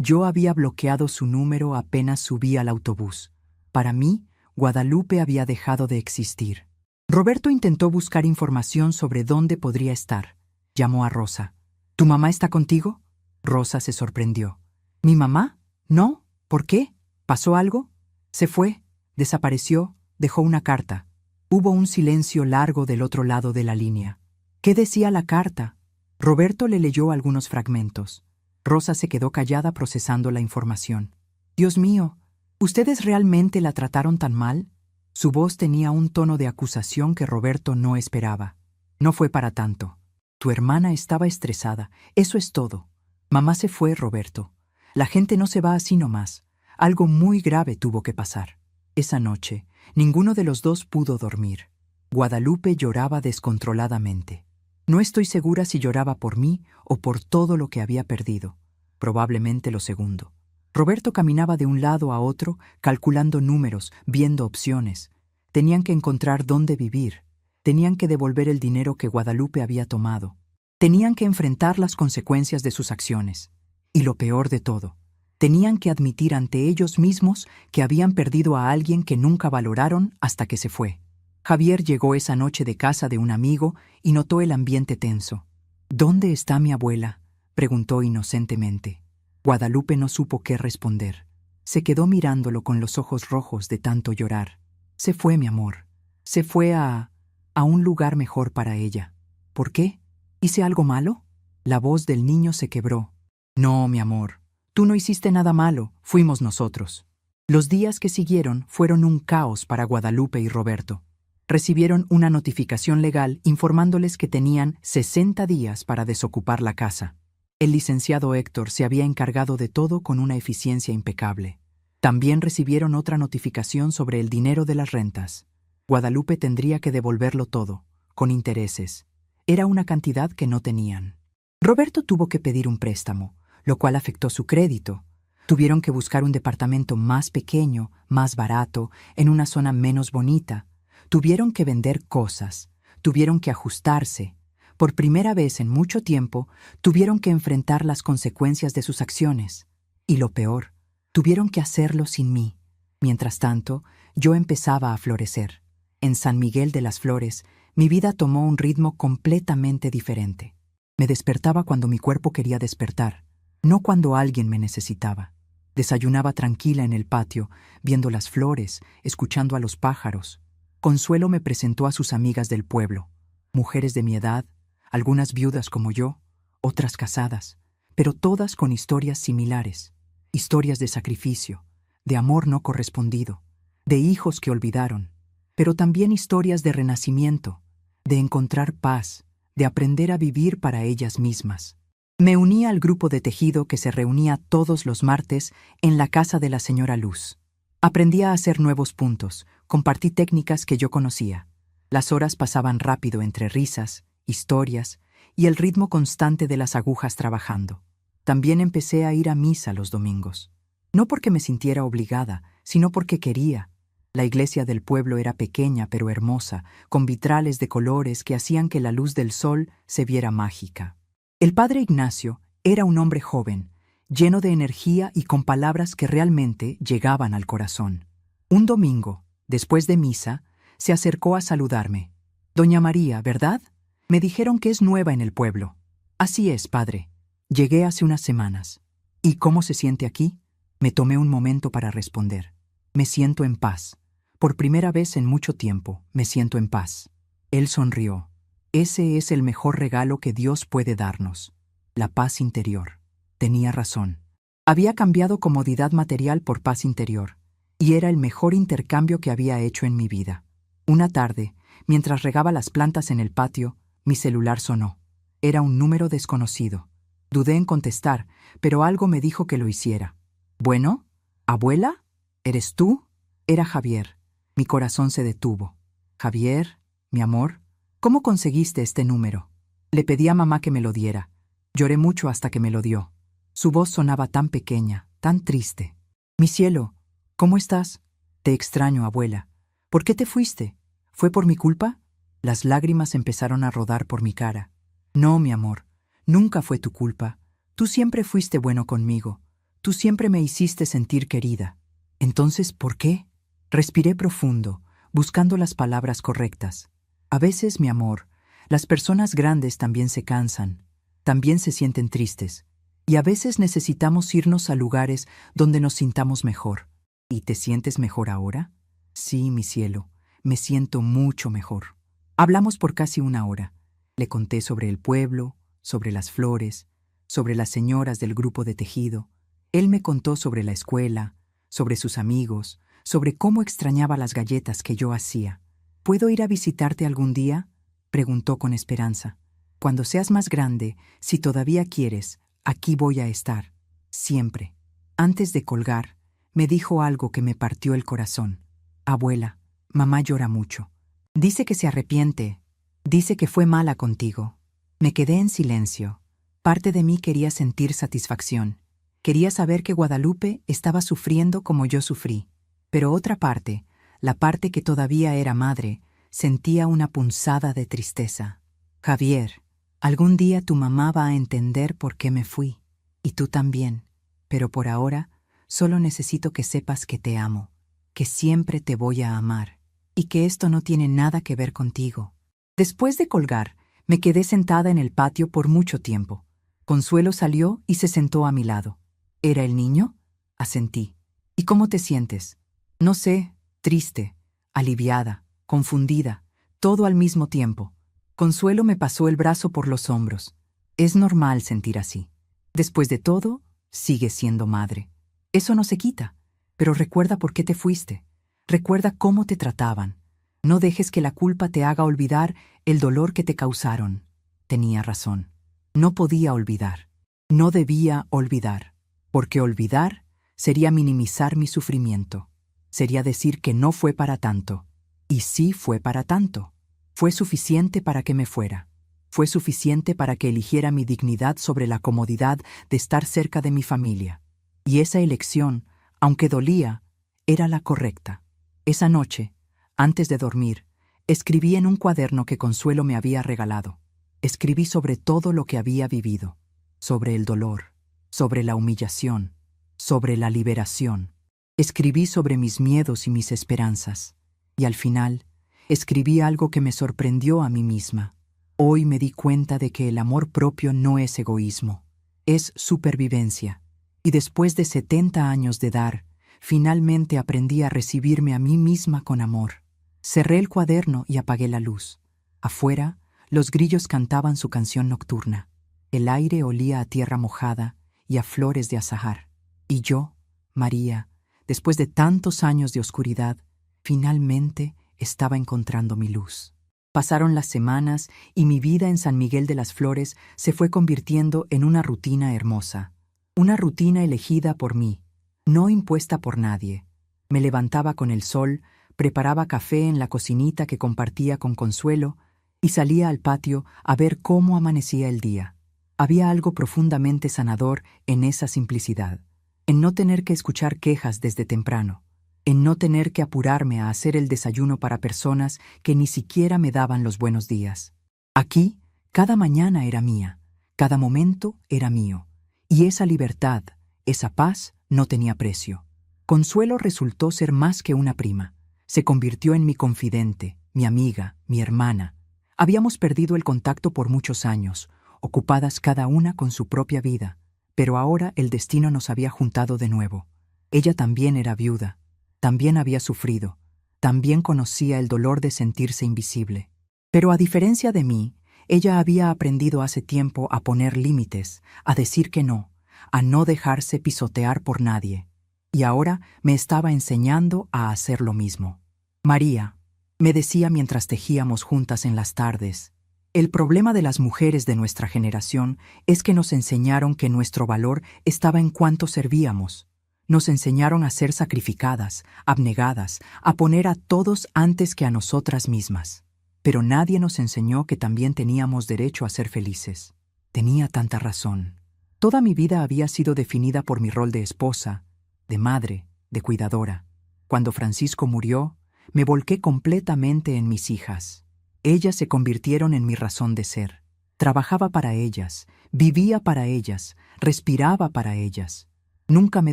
Yo había bloqueado su número apenas subí al autobús. Para mí, Guadalupe había dejado de existir. Roberto intentó buscar información sobre dónde podría estar. Llamó a Rosa. ¿Tu mamá está contigo? Rosa se sorprendió. ¿Mi mamá? No. ¿Por qué? ¿Pasó algo? Se fue, desapareció, dejó una carta. Hubo un silencio largo del otro lado de la línea. ¿Qué decía la carta? Roberto le leyó algunos fragmentos. Rosa se quedó callada procesando la información. Dios mío, ¿ustedes realmente la trataron tan mal? Su voz tenía un tono de acusación que Roberto no esperaba. No fue para tanto. Tu hermana estaba estresada, eso es todo. Mamá se fue, Roberto. La gente no se va así nomás. Algo muy grave tuvo que pasar. Esa noche, ninguno de los dos pudo dormir. Guadalupe lloraba descontroladamente. No estoy segura si lloraba por mí o por todo lo que había perdido. Probablemente lo segundo. Roberto caminaba de un lado a otro, calculando números, viendo opciones. Tenían que encontrar dónde vivir. Tenían que devolver el dinero que Guadalupe había tomado. Tenían que enfrentar las consecuencias de sus acciones. Y lo peor de todo, tenían que admitir ante ellos mismos que habían perdido a alguien que nunca valoraron hasta que se fue. Javier llegó esa noche de casa de un amigo y notó el ambiente tenso. ¿Dónde está mi abuela?, preguntó inocentemente. Guadalupe no supo qué responder. Se quedó mirándolo con los ojos rojos de tanto llorar. Se fue, mi amor. Se fue a un lugar mejor para ella. ¿Por qué? ¿Hice algo malo? La voz del niño se quebró. No, mi amor. Tú no hiciste nada malo, fuimos nosotros. Los días que siguieron fueron un caos para Guadalupe y Roberto. Recibieron una notificación legal informándoles que tenían 60 días para desocupar la casa. El licenciado Héctor se había encargado de todo con una eficiencia impecable. También recibieron otra notificación sobre el dinero de las rentas. Guadalupe tendría que devolverlo todo, con intereses. Era una cantidad que no tenían. Roberto tuvo que pedir un préstamo, lo cual afectó su crédito. Tuvieron que buscar un departamento más pequeño, más barato, en una zona menos bonita. Tuvieron que vender cosas, tuvieron que ajustarse. Por primera vez en mucho tiempo, tuvieron que enfrentar las consecuencias de sus acciones. Y lo peor, tuvieron que hacerlo sin mí. Mientras tanto, yo empezaba a florecer. En San Miguel de las Flores, mi vida tomó un ritmo completamente diferente. Me despertaba cuando mi cuerpo quería despertar, no cuando alguien me necesitaba. Desayunaba tranquila en el patio, viendo las flores, escuchando a los pájaros. Consuelo me presentó a sus amigas del pueblo, mujeres de mi edad, algunas viudas como yo, otras casadas, pero todas con historias similares, historias de sacrificio, de amor no correspondido, de hijos que olvidaron, pero también historias de renacimiento, de encontrar paz, de aprender a vivir para ellas mismas. Me uní al grupo de tejido que se reunía todos los martes en la casa de la señora Luz. Aprendí a hacer nuevos puntos, compartí técnicas que yo conocía. Las horas pasaban rápido entre risas, historias y el ritmo constante de las agujas trabajando. También empecé a ir a misa los domingos. No porque me sintiera obligada, sino porque quería. La iglesia del pueblo era pequeña pero hermosa, con vitrales de colores que hacían que la luz del sol se viera mágica. El padre Ignacio era un hombre joven, lleno de energía y con palabras que realmente llegaban al corazón. Un domingo, después de misa, se acercó a saludarme. «Doña María, ¿verdad? Me dijeron que es nueva en el pueblo». «Así es, padre. Llegué hace unas semanas». «¿Y cómo se siente aquí?» Me tomé un momento para responder. «Me siento en paz. Por primera vez en mucho tiempo, me siento en paz». Él sonrió. «Ese es el mejor regalo que Dios puede darnos. La paz interior». Tenía razón. Había cambiado comodidad material por paz interior, y era el mejor intercambio que había hecho en mi vida. Una tarde, mientras regaba las plantas en el patio, mi celular sonó. Era un número desconocido. Dudé en contestar, pero algo me dijo que lo hiciera. «¿Bueno? ¿Abuela? ¿Eres tú?» Era Javier. Mi corazón se detuvo. «Javier, mi amor, ¿cómo conseguiste este número?» Le pedí a mamá que me lo diera. Lloré mucho hasta que me lo dio. Su voz sonaba tan pequeña, tan triste. «Mi cielo, ¿cómo estás?» «Te extraño, abuela. ¿Por qué te fuiste? ¿Fue por mi culpa?» Las lágrimas empezaron a rodar por mi cara. «No, mi amor, nunca fue tu culpa. Tú siempre fuiste bueno conmigo. Tú siempre me hiciste sentir querida. Entonces, ¿por qué? Respiré profundo, buscando las palabras correctas. A veces, mi amor, las personas grandes también se cansan, también se sienten tristes, y a veces necesitamos irnos a lugares donde nos sintamos mejor. ¿Y te sientes mejor ahora? Sí, mi cielo, me siento mucho mejor. Hablamos por casi una hora. Le conté sobre el pueblo, sobre las flores, sobre las señoras del grupo de tejido. Él me contó sobre la escuela, sobre sus amigos, sobre cómo extrañaba las galletas que yo hacía. ¿Puedo ir a visitarte algún día?, preguntó con esperanza. Cuando seas más grande, si todavía quieres, aquí voy a estar, siempre. Antes de colgar, me dijo algo que me partió el corazón. Abuela, mamá llora mucho. Dice que se arrepiente, dice que fue mala contigo. Me quedé en silencio. Parte de mí quería sentir satisfacción. Quería saber que Guadalupe estaba sufriendo como yo sufrí. Pero otra parte, la parte que todavía era madre, sentía una punzada de tristeza. Javier, algún día tu mamá va a entender por qué me fui, y tú también. Pero por ahora, solo necesito que sepas que te amo, que siempre te voy a amar, y que esto no tiene nada que ver contigo. Después de colgar, me quedé sentada en el patio por mucho tiempo. Consuelo salió y se sentó a mi lado. ¿Era el niño? Asentí. ¿Y cómo te sientes? No sé, triste, aliviada, confundida, todo al mismo tiempo. Consuelo me pasó el brazo por los hombros. Es normal sentir así. Después de todo, sigues siendo madre. Eso no se quita, pero recuerda por qué te fuiste. Recuerda cómo te trataban. No dejes que la culpa te haga olvidar el dolor que te causaron. Tenía razón. No podía olvidar. No debía olvidar. Porque olvidar sería minimizar mi sufrimiento. Sería decir que no fue para tanto. Y sí fue para tanto. Fue suficiente para que me fuera. Fue suficiente para que eligiera mi dignidad sobre la comodidad de estar cerca de mi familia. Y esa elección, aunque dolía, era la correcta. Esa noche, antes de dormir, escribí en un cuaderno que Consuelo me había regalado. Escribí sobre todo lo que había vivido, sobre el dolor, sobre la humillación, sobre la liberación. Escribí sobre mis miedos y mis esperanzas. Y al final, escribí algo que me sorprendió a mí misma. Hoy me di cuenta de que el amor propio no es egoísmo, es supervivencia. Y después de 70 años de dar, finalmente aprendí a recibirme a mí misma con amor. Cerré el cuaderno y apagué la luz. Afuera, los grillos cantaban su canción nocturna. El aire olía a tierra mojada y a flores de azahar. Y yo, María, después de tantos años de oscuridad, finalmente estaba encontrando mi luz. Pasaron las semanas y mi vida en San Miguel de las Flores se fue convirtiendo en una rutina hermosa. Una rutina elegida por mí, no impuesta por nadie. Me levantaba con el sol, preparaba café en la cocinita que compartía con Consuelo y salía al patio a ver cómo amanecía el día. Había algo profundamente sanador en esa simplicidad, en no tener que escuchar quejas desde temprano, en no tener que apurarme a hacer el desayuno para personas que ni siquiera me daban los buenos días. Aquí, cada mañana era mía, cada momento era mío, y esa libertad, esa paz, no tenía precio. Consuelo resultó ser más que una prima. Se convirtió en mi confidente, mi amiga, mi hermana. Habíamos perdido el contacto por muchos años, ocupadas cada una con su propia vida, pero ahora el destino nos había juntado de nuevo. Ella también era viuda, también había sufrido, también conocía el dolor de sentirse invisible. Pero a diferencia de mí, ella había aprendido hace tiempo a poner límites, a decir que no, a no dejarse pisotear por nadie. Y ahora me estaba enseñando a hacer lo mismo. María, me decía mientras tejíamos juntas en las tardes, el problema de las mujeres de nuestra generación es que nos enseñaron que nuestro valor estaba en cuánto servíamos. Nos enseñaron a ser sacrificadas, abnegadas, a poner a todos antes que a nosotras mismas. Pero nadie nos enseñó que también teníamos derecho a ser felices. Tenía tanta razón. Toda mi vida había sido definida por mi rol de esposa, de madre, de cuidadora. Cuando Francisco murió, me volqué completamente en mis hijas. Ellas se convirtieron en mi razón de ser. Trabajaba para ellas, vivía para ellas, respiraba para ellas. Nunca me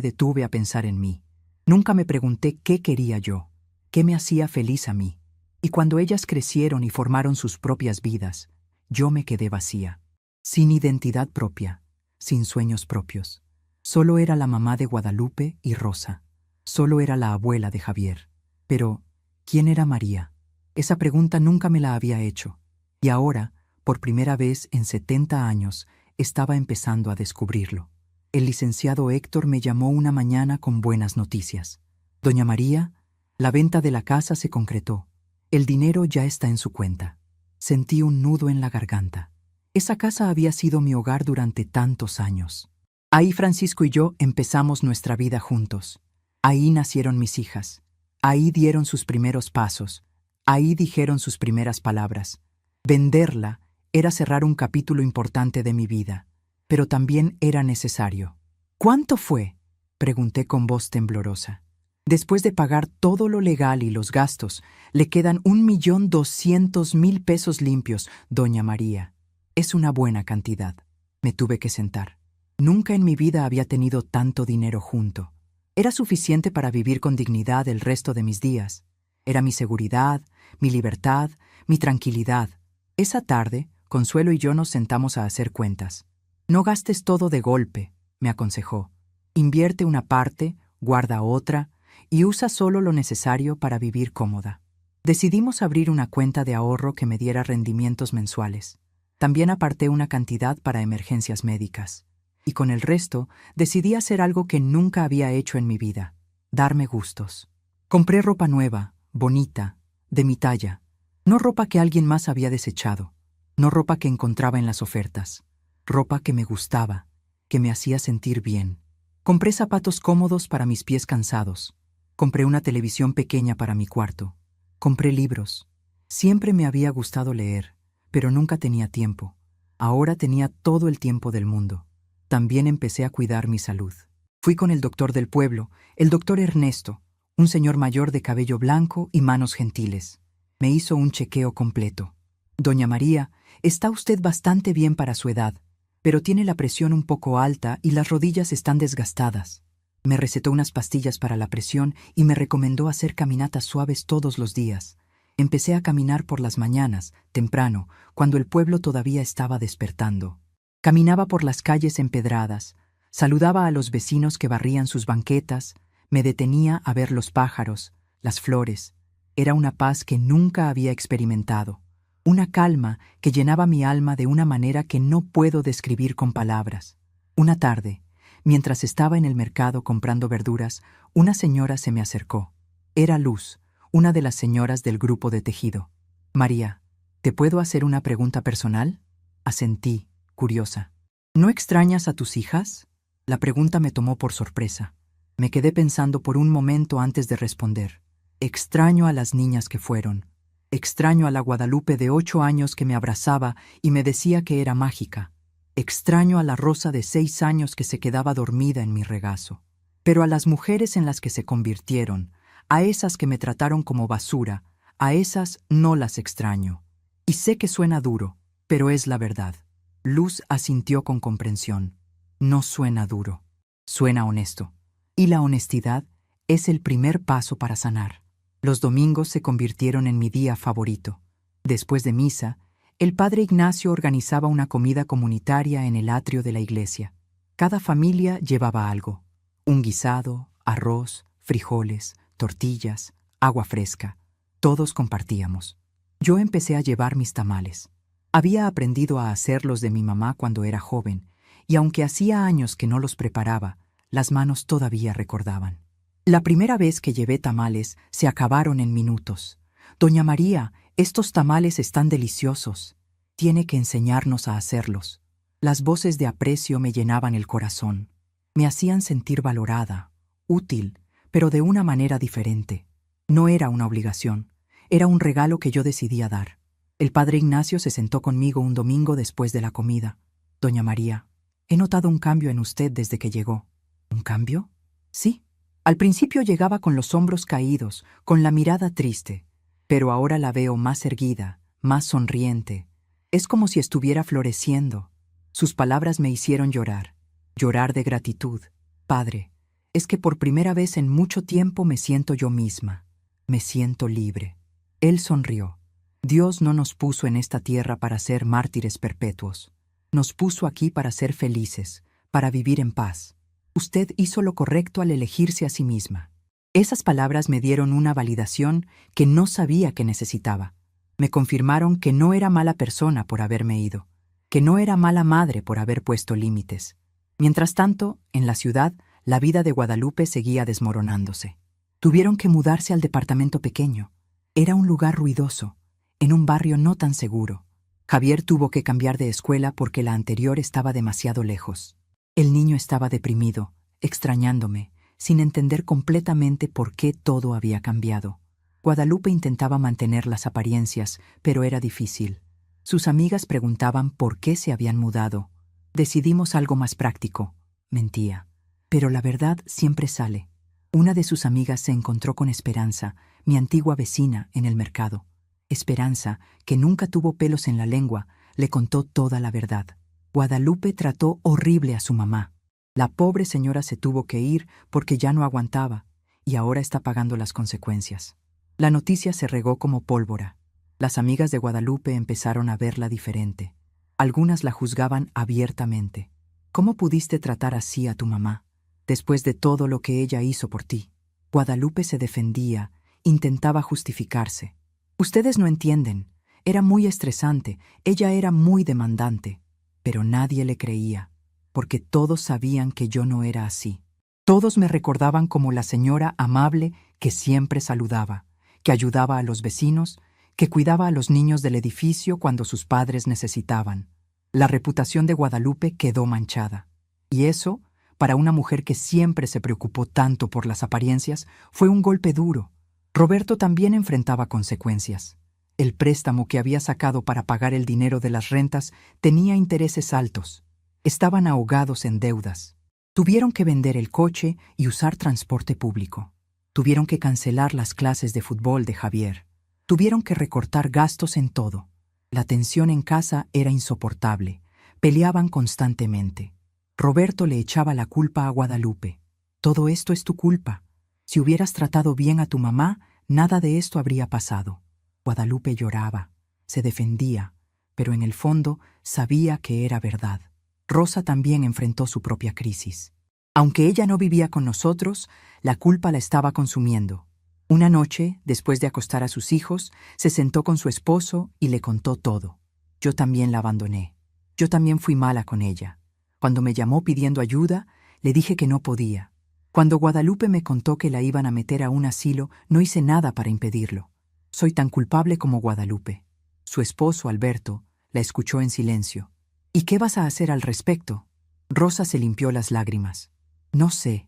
detuve a pensar en mí. Nunca me pregunté qué quería yo, qué me hacía feliz a mí. Y cuando ellas crecieron y formaron sus propias vidas, yo me quedé vacía, sin identidad propia, sin sueños propios. Solo era la mamá de Guadalupe y Rosa. Solo era la abuela de Javier. Pero, ¿quién era María? Esa pregunta nunca me la había hecho. Y ahora, por primera vez en 70 años, estaba empezando a descubrirlo. El licenciado Héctor me llamó una mañana con buenas noticias. Doña María, la venta de la casa se concretó. El dinero ya está en su cuenta. Sentí un nudo en la garganta. Esa casa había sido mi hogar durante tantos años. Ahí Francisco y yo empezamos nuestra vida juntos. Ahí nacieron mis hijas. Ahí dieron sus primeros pasos. Ahí dijeron sus primeras palabras. Venderla era cerrar un capítulo importante de mi vida, pero también era necesario. ¿Cuánto fue?, pregunté con voz temblorosa. Después de pagar todo lo legal y los gastos, le quedan 1.200.000 pesos limpios, doña María. Es una buena cantidad. Me tuve que sentar. Nunca en mi vida había tenido tanto dinero junto. Era suficiente para vivir con dignidad el resto de mis días. Era mi seguridad, mi libertad, mi tranquilidad. Esa tarde, Consuelo y yo nos sentamos a hacer cuentas. No gastes todo de golpe, me aconsejó. Invierte una parte, guarda otra y usa solo lo necesario para vivir cómoda. Decidimos abrir una cuenta de ahorro que me diera rendimientos mensuales. También aparté una cantidad para emergencias médicas. Y con el resto, decidí hacer algo que nunca había hecho en mi vida: darme gustos. Compré ropa nueva, bonita, de mi talla. No ropa que alguien más había desechado. No ropa que encontraba en las ofertas. Ropa que me gustaba, que me hacía sentir bien. Compré zapatos cómodos para mis pies cansados. Compré una televisión pequeña para mi cuarto. Compré libros. Siempre me había gustado leer, pero nunca tenía tiempo. Ahora tenía todo el tiempo del mundo. También empecé a cuidar mi salud. Fui con el doctor del pueblo, el doctor Ernesto, un señor mayor de cabello blanco y manos gentiles. Me hizo un chequeo completo. Doña María, está usted bastante bien para su edad, pero tiene la presión un poco alta y las rodillas están desgastadas. Me recetó unas pastillas para la presión y me recomendó hacer caminatas suaves todos los días. Empecé a caminar por las mañanas, temprano, cuando el pueblo todavía estaba despertando. Caminaba por las calles empedradas, saludaba a los vecinos que barrían sus banquetas, me detenía a ver los pájaros, las flores. Era una paz que nunca había experimentado, una calma que llenaba mi alma de una manera que no puedo describir con palabras. Una tarde, mientras estaba en el mercado comprando verduras, una señora se me acercó. Era Luz, una de las señoras del grupo de tejido. María, ¿te puedo hacer una pregunta personal? Asentí, curiosa. ¿No extrañas a tus hijas? La pregunta me tomó por sorpresa. Me quedé pensando por un momento antes de responder. Extraño a las niñas que fueron. Extraño a la Guadalupe de 8 años que me abrazaba y me decía que era mágica. Extraño a la Rosa de 6 años que se quedaba dormida en mi regazo. Pero a las mujeres en las que se convirtieron, a esas que me trataron como basura, a esas no las extraño. Y sé que suena duro, pero es la verdad. Luz asintió con comprensión. No suena duro, suena honesto. Y la honestidad es el primer paso para sanar. Los domingos se convirtieron en mi día favorito. Después de misa, el padre Ignacio organizaba una comida comunitaria en el atrio de la iglesia. Cada familia llevaba algo: un guisado, arroz, frijoles, tortillas, agua fresca. Todos compartíamos. Yo empecé a llevar mis tamales. Había aprendido a hacerlos de mi mamá cuando era joven, y aunque hacía años que no los preparaba, las manos todavía recordaban. La primera vez que llevé tamales se acabaron en minutos. Doña María, estos tamales están deliciosos. Tiene que enseñarnos a hacerlos. Las voces de aprecio me llenaban el corazón. Me hacían sentir valorada, útil, pero de una manera diferente. No era una obligación, era un regalo que yo decidía dar. El padre Ignacio se sentó conmigo un domingo después de la comida. Doña María, he notado un cambio en usted desde que llegó. ¿Un cambio? Sí. Al principio llegaba con los hombros caídos, con la mirada triste, pero ahora la veo más erguida, más sonriente. Es como si estuviera floreciendo. Sus palabras me hicieron llorar, llorar de gratitud. Padre, es que por primera vez en mucho tiempo me siento yo misma. Me siento libre. Él sonrió. Dios no nos puso en esta tierra para ser mártires perpetuos. Nos puso aquí para ser felices, para vivir en paz. Usted hizo lo correcto al elegirse a sí misma. Esas palabras me dieron una validación que no sabía que necesitaba. Me confirmaron que no era mala persona por haberme ido, que no era mala madre por haber puesto límites. Mientras tanto, en la ciudad, la vida de Guadalupe seguía desmoronándose. Tuvieron que mudarse al departamento pequeño. Era un lugar ruidoso, en un barrio no tan seguro. Javier tuvo que cambiar de escuela porque la anterior estaba demasiado lejos. El niño estaba deprimido, extrañándome, sin entender completamente por qué todo había cambiado. Guadalupe intentaba mantener las apariencias, pero era difícil. Sus amigas preguntaban por qué se habían mudado. Decidimos algo más práctico. Mentía. Pero la verdad siempre sale. Una de sus amigas se encontró con Esperanza, mi antigua vecina, en el mercado. Esperanza, que nunca tuvo pelos en la lengua, le contó toda la verdad. Guadalupe trató horrible a su mamá. La pobre señora se tuvo que ir porque ya no aguantaba, y ahora está pagando las consecuencias. La noticia se regó como pólvora. Las amigas de Guadalupe empezaron a verla diferente. Algunas la juzgaban abiertamente. ¿Cómo pudiste tratar así a tu mamá, después de todo lo que ella hizo por ti? Guadalupe se defendía, intentaba justificarse. Ustedes no entienden. Era muy estresante, ella era muy demandante. Pero nadie le creía, porque todos sabían que yo no era así. Todos me recordaban como la señora amable que siempre saludaba, que ayudaba a los vecinos, que cuidaba a los niños del edificio cuando sus padres necesitaban. La reputación de Guadalupe quedó manchada. Y eso, para una mujer que siempre se preocupó tanto por las apariencias, fue un golpe duro. Roberto también enfrentaba consecuencias. El préstamo que había sacado para pagar el dinero de las rentas tenía intereses altos. Estaban ahogados en deudas. Tuvieron que vender el coche y usar transporte público. Tuvieron que cancelar las clases de fútbol de Javier. Tuvieron que recortar gastos en todo. La tensión en casa era insoportable. Peleaban constantemente. Roberto le echaba la culpa a Guadalupe. Todo esto es tu culpa. Si hubieras tratado bien a tu mamá, nada de esto habría pasado. Guadalupe lloraba, se defendía, pero en el fondo sabía que era verdad. Rosa también enfrentó su propia crisis. Aunque ella no vivía con nosotros, la culpa la estaba consumiendo. Una noche, después de acostar a sus hijos, se sentó con su esposo y le contó todo. Yo también la abandoné. Yo también fui mala con ella. Cuando me llamó pidiendo ayuda, le dije que no podía. Cuando Guadalupe me contó que la iban a meter a un asilo, no hice nada para impedirlo. Soy tan culpable como Guadalupe. Su esposo, Alberto, la escuchó en silencio. ¿Y qué vas a hacer al respecto? Rosa se limpió las lágrimas. No sé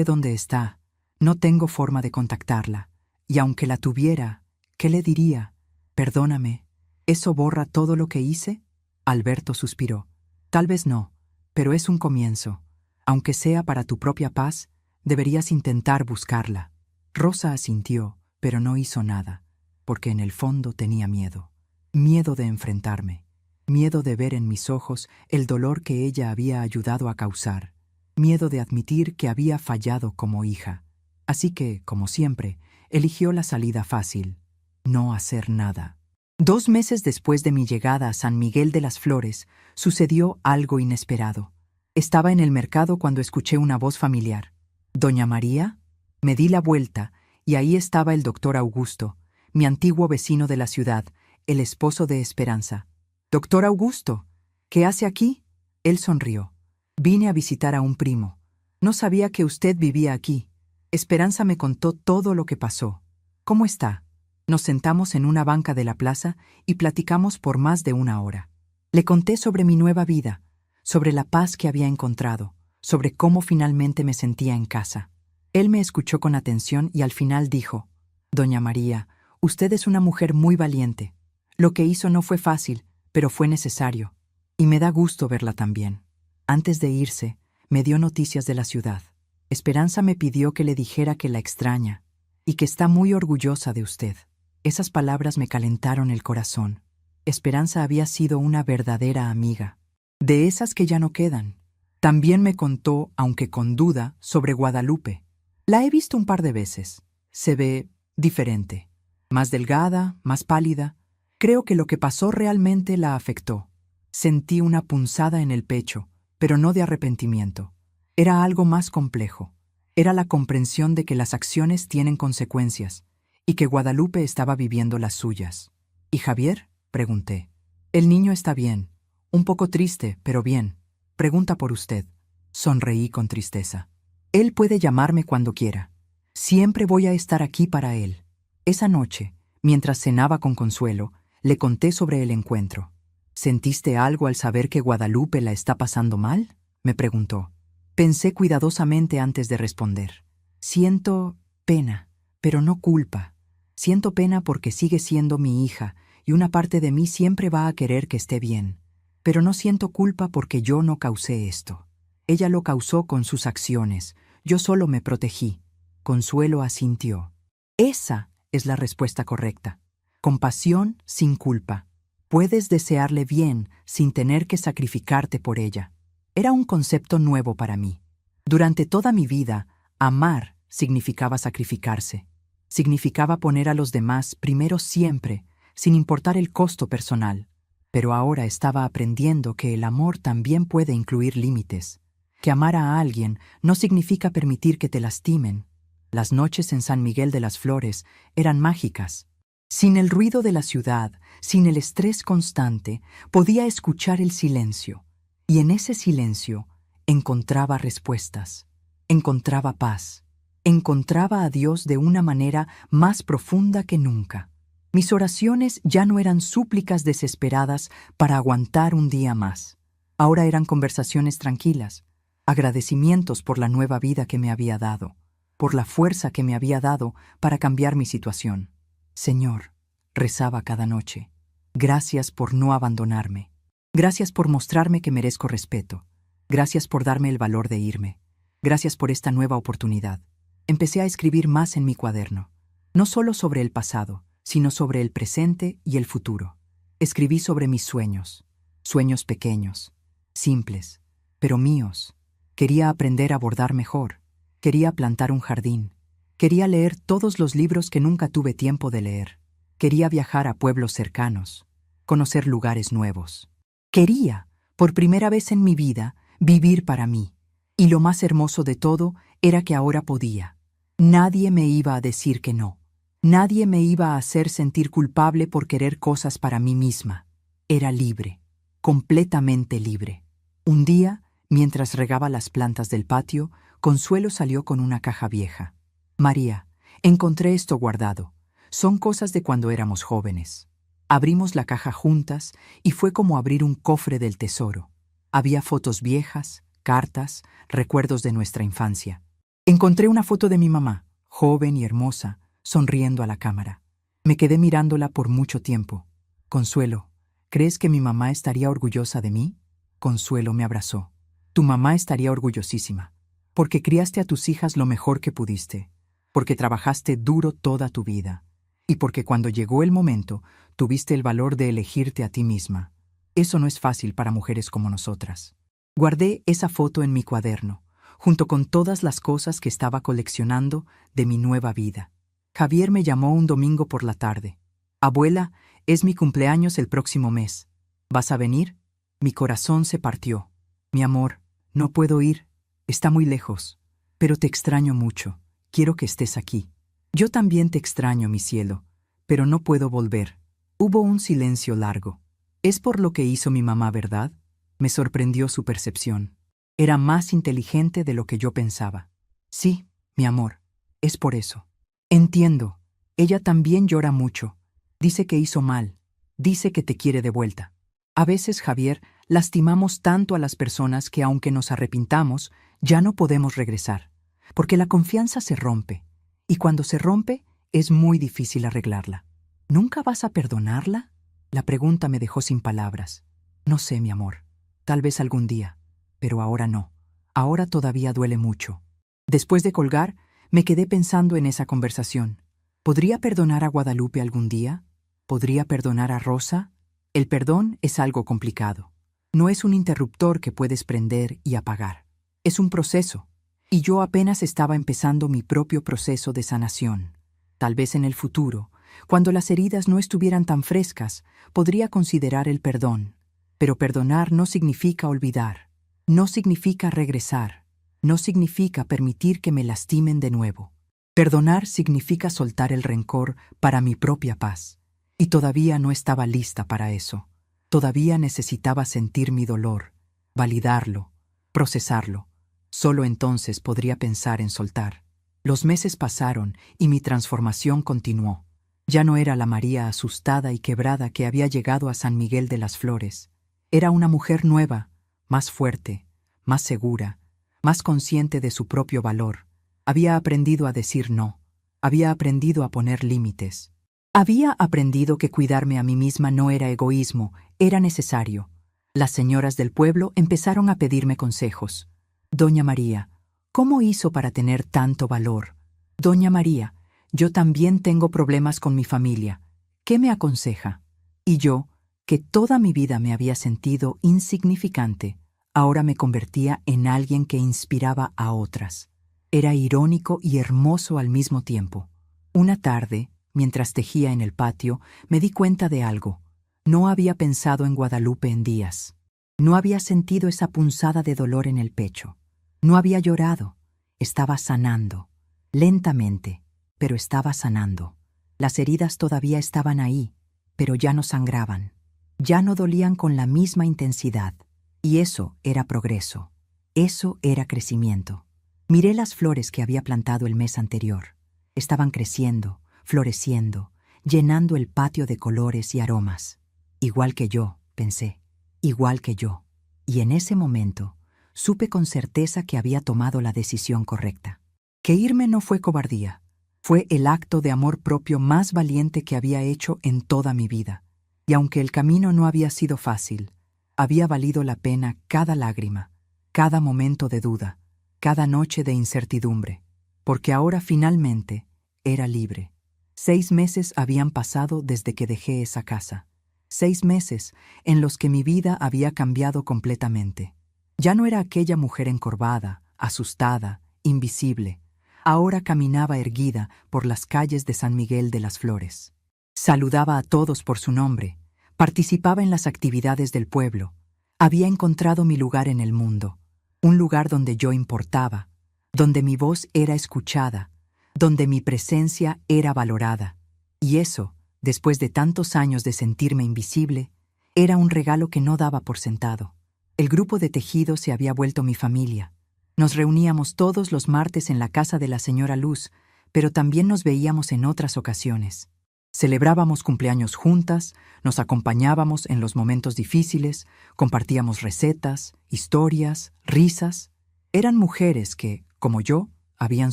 dónde está. No tengo forma de contactarla. Y aunque la tuviera, ¿qué le diría? Perdóname. ¿Eso borra todo lo que hice? Alberto suspiró. Tal vez no, pero es un comienzo. Aunque sea para tu propia paz, deberías intentar buscarla. Rosa asintió, pero no hizo nada, porque en el fondo tenía miedo. Miedo de enfrentarme. Miedo de ver en mis ojos el dolor que ella había ayudado a causar. Miedo de admitir que había fallado como hija. Así que, como siempre, eligió la salida fácil: no hacer nada. 2 meses después de mi llegada a San Miguel de las Flores, sucedió algo inesperado. Estaba en el mercado cuando escuché una voz familiar. ¿Doña María? Me di la vuelta, y ahí estaba el doctor Augusto, mi antiguo vecino de la ciudad, el esposo de Esperanza. «Doctor Augusto, ¿qué hace aquí?» Él sonrió. «Vine a visitar a un primo. No sabía que usted vivía aquí». Esperanza me contó todo lo que pasó. «¿Cómo está?» Nos sentamos en una banca de la plaza y platicamos por más de 1 hora. Le conté sobre mi nueva vida, sobre la paz que había encontrado, sobre cómo finalmente me sentía en casa. Él me escuchó con atención y al final dijo: «Doña María, usted es una mujer muy valiente. Lo que hizo no fue fácil, pero fue necesario. Y me da gusto verla también». Antes de irse, me dio noticias de la ciudad. Esperanza me pidió que le dijera que la extraña y que está muy orgullosa de usted. Esas palabras me calentaron el corazón. Esperanza había sido una verdadera amiga. De esas que ya no quedan. También me contó, aunque con duda, sobre Guadalupe. La he visto un par de veces. Se ve diferente. Más delgada, más pálida. Creo que lo que pasó realmente la afectó. Sentí una punzada en el pecho, pero no de arrepentimiento. Era algo más complejo. Era la comprensión de que las acciones tienen consecuencias y que Guadalupe estaba viviendo las suyas. ¿Y Javier?, pregunté. El niño está bien. Un poco triste, pero bien. Pregunta por usted. Sonreí con tristeza. Él puede llamarme cuando quiera. Siempre voy a estar aquí para él. Esa noche, mientras cenaba con Consuelo, le conté sobre el encuentro. ¿Sentiste algo al saber que Guadalupe la está pasando mal?, me preguntó. Pensé cuidadosamente antes de responder. Siento pena, pero no culpa. Siento pena porque sigue siendo mi hija y una parte de mí siempre va a querer que esté bien. Pero no siento culpa porque yo no causé esto. Ella lo causó con sus acciones. Yo solo me protegí. Consuelo asintió. Esa es la respuesta correcta. Compasión sin culpa. Puedes desearle bien sin tener que sacrificarte por ella. Era un concepto nuevo para mí. Durante toda mi vida, amar significaba sacrificarse. Significaba poner a los demás primero siempre, sin importar el costo personal. Pero ahora estaba aprendiendo que el amor también puede incluir límites. Que amar a alguien no significa permitir que te lastimen. Las noches en San Miguel de las Flores eran mágicas. Sin el ruido de la ciudad, sin el estrés constante, podía escuchar el silencio. Y en ese silencio encontraba respuestas, encontraba paz, encontraba a Dios de una manera más profunda que nunca. Mis oraciones ya no eran súplicas desesperadas para aguantar un día más. Ahora eran conversaciones tranquilas, agradecimientos por la nueva vida que me había dado, por la fuerza que me había dado para cambiar mi situación. Señor, rezaba cada noche, gracias por no abandonarme. Gracias por mostrarme que merezco respeto. Gracias por darme el valor de irme. Gracias por esta nueva oportunidad. Empecé a escribir más en mi cuaderno. No solo sobre el pasado, sino sobre el presente y el futuro. Escribí sobre mis sueños. Sueños pequeños, simples, pero míos. Quería aprender a bordar mejor. Quería plantar un jardín. Quería leer todos los libros que nunca tuve tiempo de leer. Quería viajar a pueblos cercanos. Conocer lugares nuevos. Quería, por primera vez en mi vida, vivir para mí. Y lo más hermoso de todo era que ahora podía. Nadie me iba a decir que no. Nadie me iba a hacer sentir culpable por querer cosas para mí misma. Era libre, completamente libre. Un día, mientras regaba las plantas del patio, Consuelo salió con una caja vieja. María, encontré esto guardado. Son cosas de cuando éramos jóvenes. Abrimos la caja juntas y fue como abrir un cofre del tesoro. Había fotos viejas, cartas, recuerdos de nuestra infancia. Encontré una foto de mi mamá, joven y hermosa, sonriendo a la cámara. Me quedé mirándola por mucho tiempo. Consuelo, ¿crees que mi mamá estaría orgullosa de mí? Consuelo me abrazó. Tu mamá estaría orgullosísima, porque criaste a tus hijas lo mejor que pudiste, porque trabajaste duro toda tu vida. Y porque cuando llegó el momento, tuviste el valor de elegirte a ti misma. Eso no es fácil para mujeres como nosotras. Guardé esa foto en mi cuaderno, junto con todas las cosas que estaba coleccionando de mi nueva vida. Javier me llamó un domingo por la tarde. Abuela, es mi cumpleaños el próximo mes. ¿Vas a venir? Mi corazón se partió. Mi amor, no puedo ir. Está muy lejos. Pero te extraño mucho. Quiero que estés aquí. Yo también te extraño, mi cielo, pero no puedo volver. Hubo un silencio largo. Es por lo que hizo mi mamá, ¿verdad? Me sorprendió su percepción. Era más inteligente de lo que yo pensaba. Sí, mi amor, es por eso. Entiendo. Ella también llora mucho. Dice que hizo mal. Dice que te quiere de vuelta. A veces, Javier, lastimamos tanto a las personas que aunque nos arrepintamos, ya no podemos regresar. Porque la confianza se rompe. Y cuando se rompe, es muy difícil arreglarla. ¿Nunca vas a perdonarla? La pregunta me dejó sin palabras. No sé, mi amor. Tal vez algún día. Pero ahora no. Ahora todavía duele mucho. Después de colgar, me quedé pensando en esa conversación. ¿Podría perdonar a Guadalupe algún día? ¿Podría perdonar a Rosa? El perdón es algo complicado. No es un interruptor que puedes prender y apagar. Es un proceso. Y yo apenas estaba empezando mi propio proceso de sanación. Tal vez en el futuro, cuando las heridas no estuvieran tan frescas, podría considerar el perdón. Pero perdonar no significa olvidar. No significa regresar. No significa permitir que me lastimen de nuevo. Perdonar significa soltar el rencor para mi propia paz. Y todavía no estaba lista para eso. Todavía necesitaba sentir mi dolor, validarlo, procesarlo. Solo entonces podría pensar en soltar. Los meses pasaron y mi transformación continuó. Ya no era la María asustada y quebrada que había llegado a San Miguel de las Flores. Era una mujer nueva, más fuerte, más segura, más consciente de su propio valor. Había aprendido a decir no. Había aprendido a poner límites. Había aprendido que cuidarme a mí misma no era egoísmo, era necesario. Las señoras del pueblo empezaron a pedirme consejos. Doña María, ¿cómo hizo para tener tanto valor? Doña María, yo también tengo problemas con mi familia. ¿Qué me aconseja? Y yo, que toda mi vida me había sentido insignificante, ahora me convertía en alguien que inspiraba a otras. Era irónico y hermoso al mismo tiempo. Una tarde, mientras tejía en el patio, me di cuenta de algo. No había pensado en Guadalupe en días. No había sentido esa punzada de dolor en el pecho. No había llorado. Estaba sanando. Lentamente, pero estaba sanando. Las heridas todavía estaban ahí, pero ya no sangraban. Ya no dolían con la misma intensidad. Y eso era progreso. Eso era crecimiento. Miré las flores que había plantado el mes anterior. Estaban creciendo, floreciendo, llenando el patio de colores y aromas. Igual que yo, pensé, igual que yo. Y en ese momento, supe con certeza que había tomado la decisión correcta. Que irme no fue cobardía, fue el acto de amor propio más valiente que había hecho en toda mi vida. Y aunque el camino no había sido fácil, había valido la pena cada lágrima, cada momento de duda, cada noche de incertidumbre, porque ahora finalmente era libre. 6 meses habían pasado desde que dejé esa casa. 6 meses en los que mi vida había cambiado completamente. Ya no era aquella mujer encorvada, asustada, invisible. Ahora caminaba erguida por las calles de San Miguel de las Flores. Saludaba a todos por su nombre, participaba en las actividades del pueblo. Había encontrado mi lugar en el mundo, un lugar donde yo importaba, donde mi voz era escuchada, donde mi presencia era valorada. Y eso, después de tantos años de sentirme invisible, era un regalo que no daba por sentado. El grupo de tejido se había vuelto mi familia. Nos reuníamos todos los martes en la casa de la señora Luz, pero también nos veíamos en otras ocasiones. Celebrábamos cumpleaños juntas, nos acompañábamos en los momentos difíciles, compartíamos recetas, historias, risas. Eran mujeres que, como yo, habían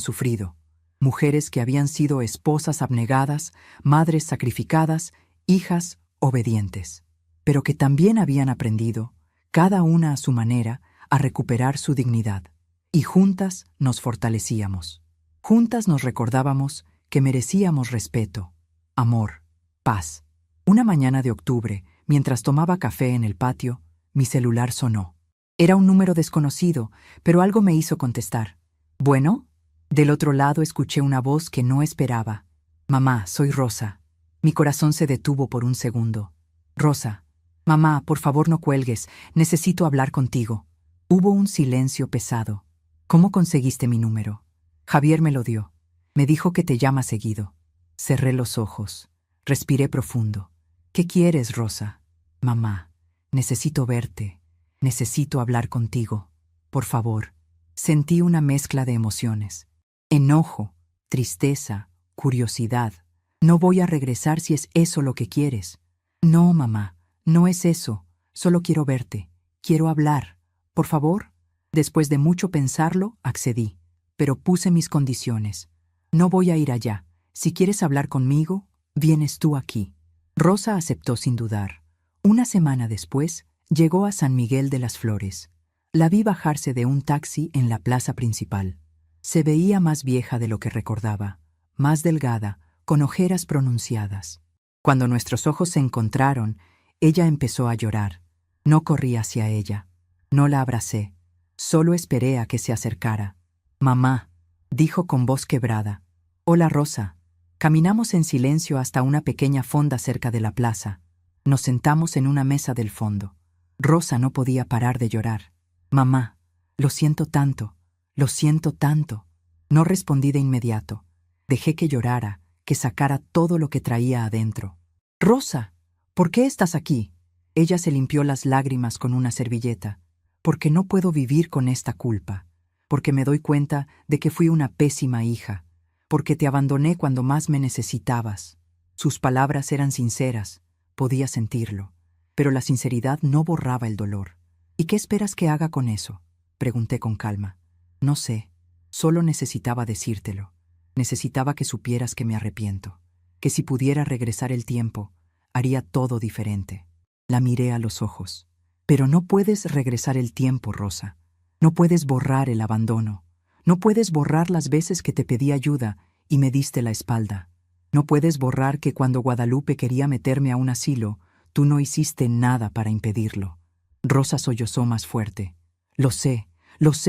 sufrido. Mujeres que habían sido esposas abnegadas, madres sacrificadas, hijas obedientes, pero que también habían aprendido, cada una a su manera, a recuperar su dignidad. Y juntas nos fortalecíamos. Juntas nos recordábamos que merecíamos respeto, amor, paz. Una mañana de octubre, mientras tomaba café en el patio, mi celular sonó. Era un número desconocido, pero algo me hizo contestar. ¿Bueno? Del otro lado escuché una voz que no esperaba. Mamá, soy Rosa. Mi corazón se detuvo por un segundo. Rosa. Mamá, por favor no cuelgues, necesito hablar contigo. Hubo un silencio pesado. ¿Cómo conseguiste mi número? Javier me lo dio. Me dijo que te llama seguido. Cerré los ojos. Respiré profundo. ¿Qué quieres, Rosa? Mamá, necesito verte. Necesito hablar contigo. Por favor. Sentí una mezcla de emociones. Enojo, tristeza, curiosidad. No voy a regresar si es eso lo que quieres. No, mamá, no es eso. Solo quiero verte. Quiero hablar. Por favor. Después de mucho pensarlo, accedí. Pero puse mis condiciones. No voy a ir allá. Si quieres hablar conmigo, vienes tú aquí. Rosa aceptó sin dudar. Una semana después, llegó a San Miguel de las Flores. La vi bajarse de un taxi en la plaza principal. Se veía más vieja de lo que recordaba, más delgada, con ojeras pronunciadas. Cuando nuestros ojos se encontraron, ella empezó a llorar. No corrí hacia ella. No la abracé. Solo esperé a que se acercara. Mamá, dijo con voz quebrada. Hola, Rosa. Caminamos en silencio hasta una pequeña fonda cerca de la plaza. Nos sentamos en una mesa del fondo. Rosa no podía parar de llorar. Mamá, lo siento tanto, lo siento tanto. No respondí de inmediato. Dejé que llorara, que sacara todo lo que traía adentro. Rosa, ¿por qué estás aquí? Ella se limpió las lágrimas con una servilleta. Porque no puedo vivir con esta culpa. Porque me doy cuenta de que fui una pésima hija. Porque te abandoné cuando más me necesitabas. Sus palabras eran sinceras, podía sentirlo. Pero la sinceridad no borraba el dolor. ¿Y qué esperas que haga con eso? Pregunté con calma. No sé, solo necesitaba decírtelo. Necesitaba que supieras que me arrepiento. Que si pudiera regresar el tiempo, haría todo diferente. La miré a los ojos. Pero no puedes regresar el tiempo, Rosa. No puedes borrar el abandono. No puedes borrar las veces que te pedí ayuda y me diste la espalda. No puedes borrar que cuando Guadalupe quería meterme a un asilo, tú no hiciste nada para impedirlo. Rosa sollozó más fuerte. Lo sé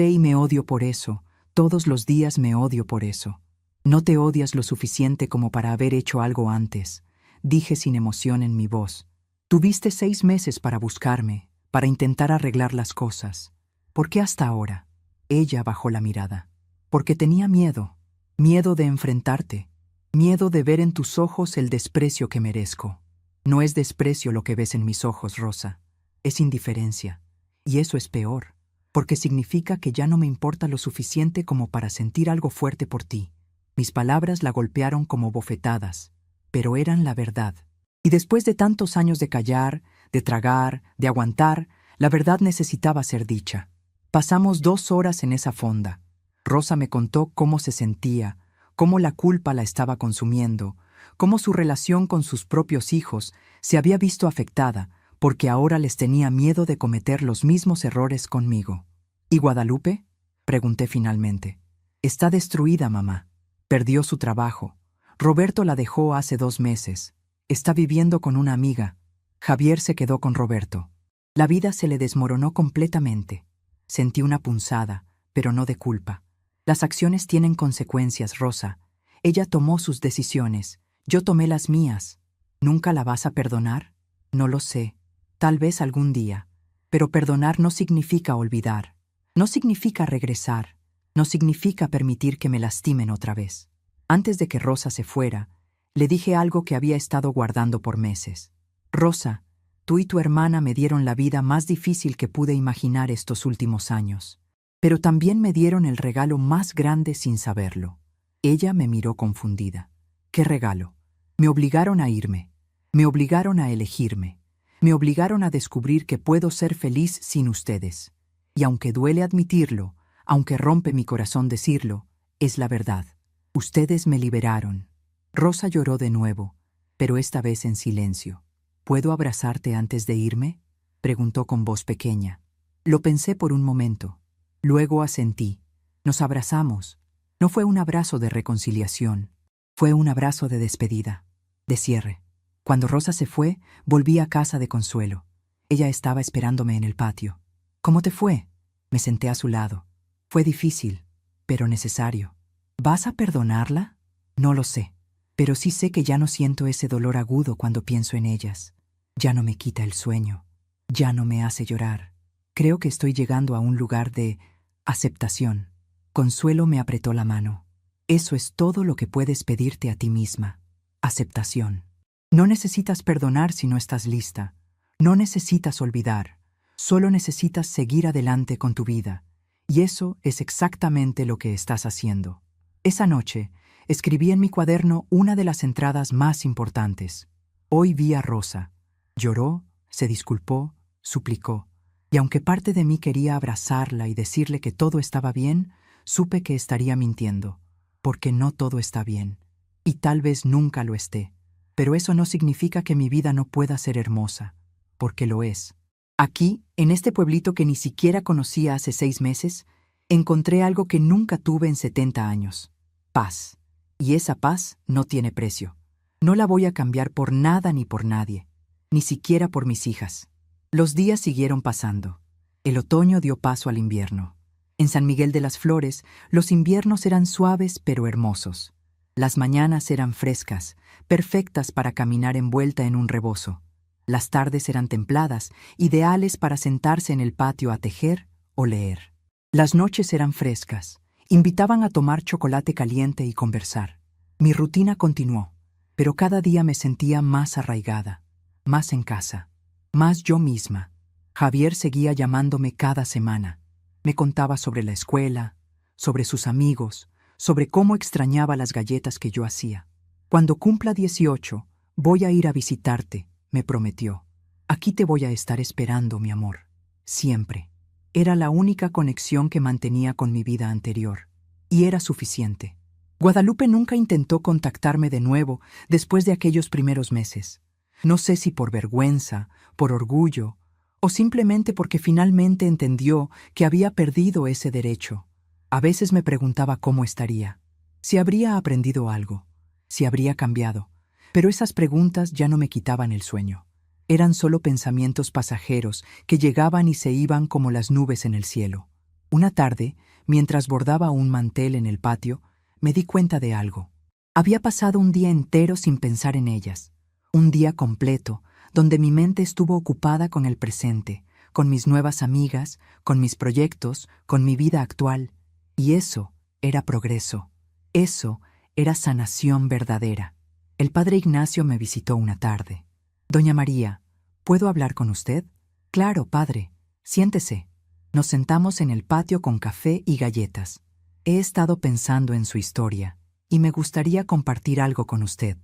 y me odio por eso. Todos los días me odio por eso. No te odias lo suficiente como para haber hecho algo antes, dije sin emoción en mi voz. Tuviste 6 meses para buscarme, para intentar arreglar las cosas. ¿Por qué hasta ahora? Ella bajó la mirada. Porque tenía miedo. Miedo de enfrentarte. Miedo de ver en tus ojos el desprecio que merezco. No es desprecio lo que ves en mis ojos, Rosa. Es indiferencia. Y eso es peor, porque significa que ya no me importa lo suficiente como para sentir algo fuerte por ti. Mis palabras la golpearon como bofetadas, pero eran la verdad. Y después de tantos años de callar, de tragar, de aguantar, la verdad necesitaba ser dicha. Pasamos 2 horas en esa fonda. Rosa me contó cómo se sentía, cómo la culpa la estaba consumiendo, cómo su relación con sus propios hijos se había visto afectada porque ahora les tenía miedo de cometer los mismos errores conmigo. ¿Y Guadalupe? Pregunté finalmente. Está destruida, mamá. Perdió su trabajo. Roberto la dejó hace 2 meses. Está viviendo con una amiga. Javier se quedó con Roberto. La vida se le desmoronó completamente. Sentí una punzada, pero no de culpa. Las acciones tienen consecuencias, Rosa. Ella tomó sus decisiones. Yo tomé las mías. ¿Nunca la vas a perdonar? No lo sé. Tal vez algún día. Pero perdonar no significa olvidar. No significa regresar. No significa permitir que me lastimen otra vez. Antes de que Rosa se fuera, le dije algo que había estado guardando por meses. Rosa, tú y tu hermana me dieron la vida más difícil que pude imaginar estos últimos años. Pero también me dieron el regalo más grande sin saberlo. Ella me miró confundida. ¿Qué regalo? Me obligaron a irme. Me obligaron a elegirme. Me obligaron a descubrir que puedo ser feliz sin ustedes. Y aunque duele admitirlo, aunque rompe mi corazón decirlo, es la verdad. Ustedes me liberaron. Rosa lloró de nuevo, pero esta vez en silencio. ¿Puedo abrazarte antes de irme? Preguntó con voz pequeña. Lo pensé por un momento. Luego asentí. Nos abrazamos. No fue un abrazo de reconciliación. Fue un abrazo de despedida, de cierre. Cuando Rosa se fue, volví a casa de Consuelo. Ella estaba esperándome en el patio. ¿Cómo te fue? Me senté a su lado. Fue difícil, pero necesario. ¿Vas a perdonarla? No lo sé, pero sí sé que ya no siento ese dolor agudo cuando pienso en ellas. Ya no me quita el sueño. Ya no me hace llorar. Creo que estoy llegando a un lugar de aceptación. Consuelo me apretó la mano. Eso es todo lo que puedes pedirte a ti misma. Aceptación. No necesitas perdonar si no estás lista. No necesitas olvidar. Solo necesitas seguir adelante con tu vida. Y eso es exactamente lo que estás haciendo. Esa noche, escribí en mi cuaderno una de las entradas más importantes. Hoy vi a Rosa. Lloró, se disculpó, suplicó. Y aunque parte de mí quería abrazarla y decirle que todo estaba bien, supe que estaría mintiendo. Porque no todo está bien. Y tal vez nunca lo esté. Pero eso no significa que mi vida no pueda ser hermosa. Porque lo es. Aquí, en este pueblito que ni siquiera conocía hace 6 meses, encontré algo que nunca tuve en 70 años. Paz. Y esa paz no tiene precio. No la voy a cambiar por nada ni por nadie. Ni siquiera por mis hijas. Los días siguieron pasando. El otoño dio paso al invierno. En San Miguel de las Flores, los inviernos eran suaves pero hermosos. Las mañanas eran frescas, perfectas para caminar envuelta en un rebozo. Las tardes eran templadas, ideales para sentarse en el patio a tejer o leer. Las noches eran frescas, invitaban a tomar chocolate caliente y conversar. Mi rutina continuó, pero cada día me sentía más arraigada, más en casa, más yo misma. Javier seguía llamándome cada semana. Me contaba sobre la escuela, sobre sus amigos, sobre cómo extrañaba las galletas que yo hacía. Cuando cumpla 18, voy a ir a visitarte, me prometió. Aquí te voy a estar esperando, mi amor. Siempre. Era la única conexión que mantenía con mi vida anterior. Y era suficiente. Guadalupe nunca intentó contactarme de nuevo después de aquellos primeros meses. No sé si por vergüenza, por orgullo, o simplemente porque finalmente entendió que había perdido ese derecho. A veces me preguntaba cómo estaría, si habría aprendido algo, si habría cambiado, pero esas preguntas ya no me quitaban el sueño. Eran solo pensamientos pasajeros que llegaban y se iban como las nubes en el cielo. Una tarde, mientras bordaba un mantel en el patio, me di cuenta de algo. Había pasado un día entero sin pensar en ellas, un día completo, donde mi mente estuvo ocupada con el presente, con mis nuevas amigas, con mis proyectos, con mi vida actual. Y eso era progreso. Eso era sanación verdadera. El padre Ignacio me visitó una tarde. «Doña María, ¿puedo hablar con usted?» «Claro, padre. Siéntese». Nos sentamos en el patio con café y galletas. He estado pensando en su historia, y me gustaría compartir algo con usted.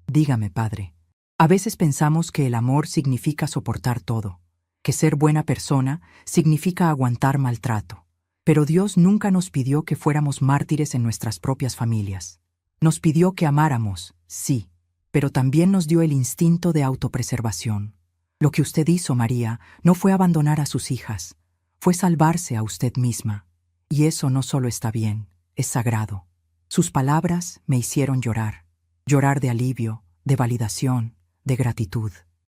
Dígame, padre. A veces pensamos que el amor significa soportar todo, que ser buena persona significa aguantar maltrato. Pero Dios nunca nos pidió que fuéramos mártires en nuestras propias familias. Nos pidió que amáramos, sí, pero también nos dio el instinto de autopreservación. Lo que usted hizo, María, no fue abandonar a sus hijas, fue salvarse a usted misma. Y eso no solo está bien, es sagrado. Sus palabras me hicieron llorar. Llorar de alivio, de validación, de gratitud.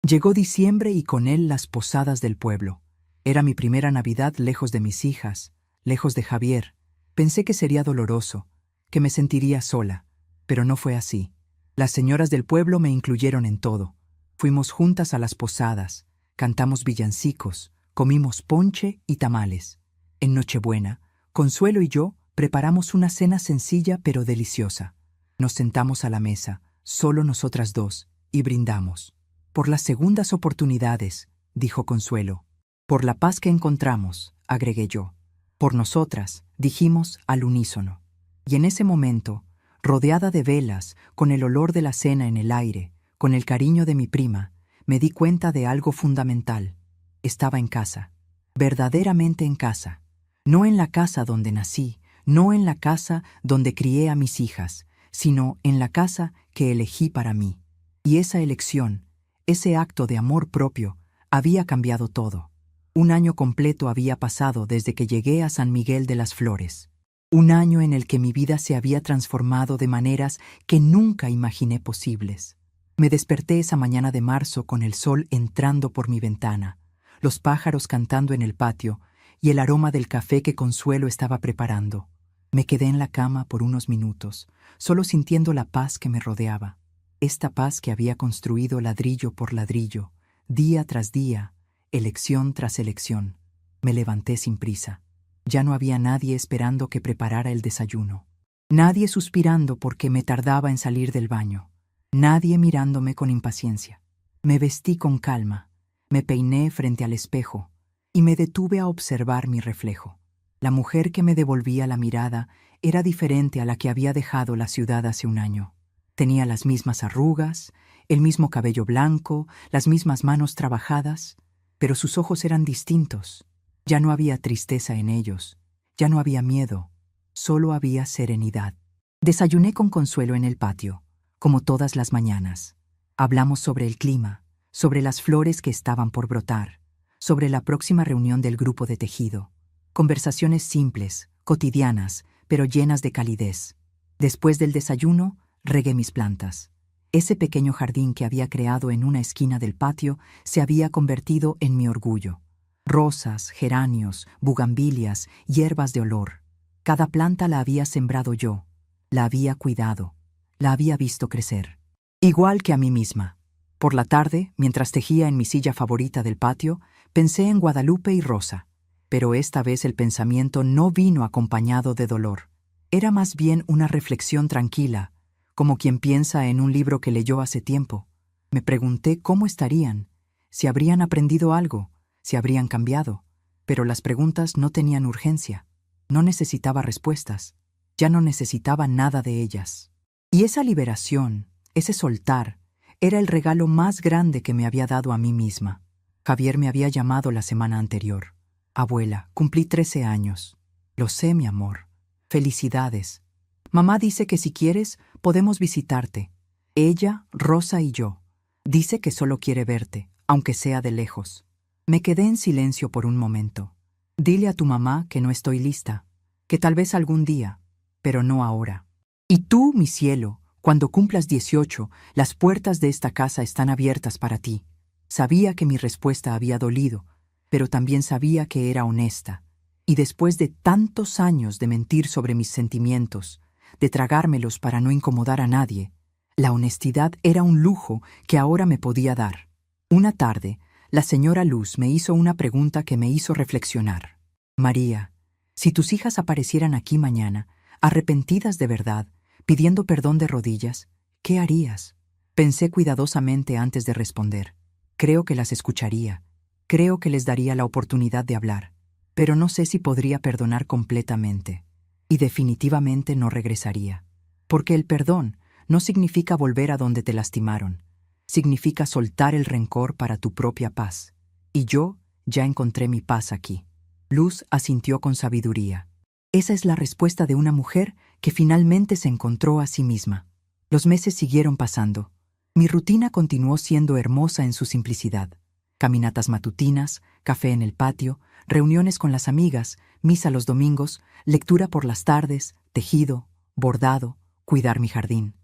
Llegó diciembre y con él las posadas del pueblo. Era mi primera Navidad lejos de mis hijas, lejos de Javier. Pensé que sería doloroso, que me sentiría sola, pero no fue así. Las señoras del pueblo me incluyeron en todo. Fuimos juntas a las posadas, cantamos villancicos, comimos ponche y tamales. En Nochebuena, Consuelo y yo preparamos una cena sencilla pero deliciosa. Nos sentamos a la mesa, solo nosotras dos, y brindamos. «Por las segundas oportunidades», dijo Consuelo. «Por la paz que encontramos», agregué yo. «Por nosotras», dijimos al unísono. Y en ese momento, rodeada de velas, con el olor de la cena en el aire, con el cariño de mi prima, me di cuenta de algo fundamental. Estaba en casa, verdaderamente en casa. No en la casa donde nací, no en la casa donde crié a mis hijas, sino en la casa que elegí para mí. Y esa elección, ese acto de amor propio, había cambiado todo. Un año completo había pasado desde que llegué a San Miguel de las Flores. Un año en el que mi vida se había transformado de maneras que nunca imaginé posibles. Me desperté esa mañana de marzo con el sol entrando por mi ventana, los pájaros cantando en el patio y el aroma del café que Consuelo estaba preparando. Me quedé en la cama por unos minutos, solo sintiendo la paz que me rodeaba. Esta paz que había construido ladrillo por ladrillo, día tras día, elección tras elección. Me levanté sin prisa. Ya no había nadie esperando que preparara el desayuno. Nadie suspirando porque me tardaba en salir del baño. Nadie mirándome con impaciencia. Me vestí con calma, me peiné frente al espejo y me detuve a observar mi reflejo. La mujer que me devolvía la mirada era diferente a la que había dejado la ciudad hace un año. Tenía las mismas arrugas, el mismo cabello blanco, las mismas manos trabajadas, pero sus ojos eran distintos. Ya no había tristeza en ellos, ya no había miedo, solo había serenidad. Desayuné con Consuelo en el patio, como todas las mañanas. Hablamos sobre el clima, sobre las flores que estaban por brotar, sobre la próxima reunión del grupo de tejido. Conversaciones simples, cotidianas, pero llenas de calidez. Después del desayuno, regué mis plantas. Ese pequeño jardín que había creado en una esquina del patio se había convertido en mi orgullo. Rosas, geranios, bugambilias, hierbas de olor. Cada planta la había sembrado yo, la había cuidado, la había visto crecer. Igual que a mí misma. Por la tarde, mientras tejía en mi silla favorita del patio, pensé en Guadalupe y Rosa. Pero esta vez el pensamiento no vino acompañado de dolor. Era más bien una reflexión tranquila, como quien piensa en un libro que leyó hace tiempo. Me pregunté cómo estarían, si habrían aprendido algo, si habrían cambiado. Pero las preguntas no tenían urgencia. No necesitaba respuestas. Ya no necesitaba nada de ellas. Y esa liberación, ese soltar, era el regalo más grande que me había dado a mí misma. Javier me había llamado la semana anterior. Abuela, cumplí 13 años. Lo sé, mi amor. Felicidades. Mamá dice que si quieres, podemos visitarte. Ella, Rosa y yo. Dice que solo quiere verte, aunque sea de lejos. Me quedé en silencio por un momento. Dile a tu mamá que no estoy lista, que tal vez algún día, pero no ahora. Y tú, mi cielo, cuando cumplas 18, las puertas de esta casa están abiertas para ti. Sabía que mi respuesta había dolido, pero también sabía que era honesta. Y después de tantos años de mentir sobre mis sentimientos, de tragármelos para no incomodar a nadie, la honestidad era un lujo que ahora me podía dar. Una tarde, la señora Luz me hizo una pregunta que me hizo reflexionar. María, si tus hijas aparecieran aquí mañana, arrepentidas de verdad, pidiendo perdón de rodillas, ¿qué harías? Pensé cuidadosamente antes de responder. Creo que las escucharía. Creo que les daría la oportunidad de hablar. Pero no sé si podría perdonar completamente. Y definitivamente no regresaría. Porque el perdón no significa volver a donde te lastimaron. Significa soltar el rencor para tu propia paz. Y yo ya encontré mi paz aquí. Luz asintió con sabiduría. Esa es la respuesta de una mujer que finalmente se encontró a sí misma. Los meses siguieron pasando. Mi rutina continuó siendo hermosa en su simplicidad. Caminatas matutinas, café en el patio, reuniones con las amigas, misa los domingos, lectura por las tardes, tejido, bordado, cuidar mi jardín.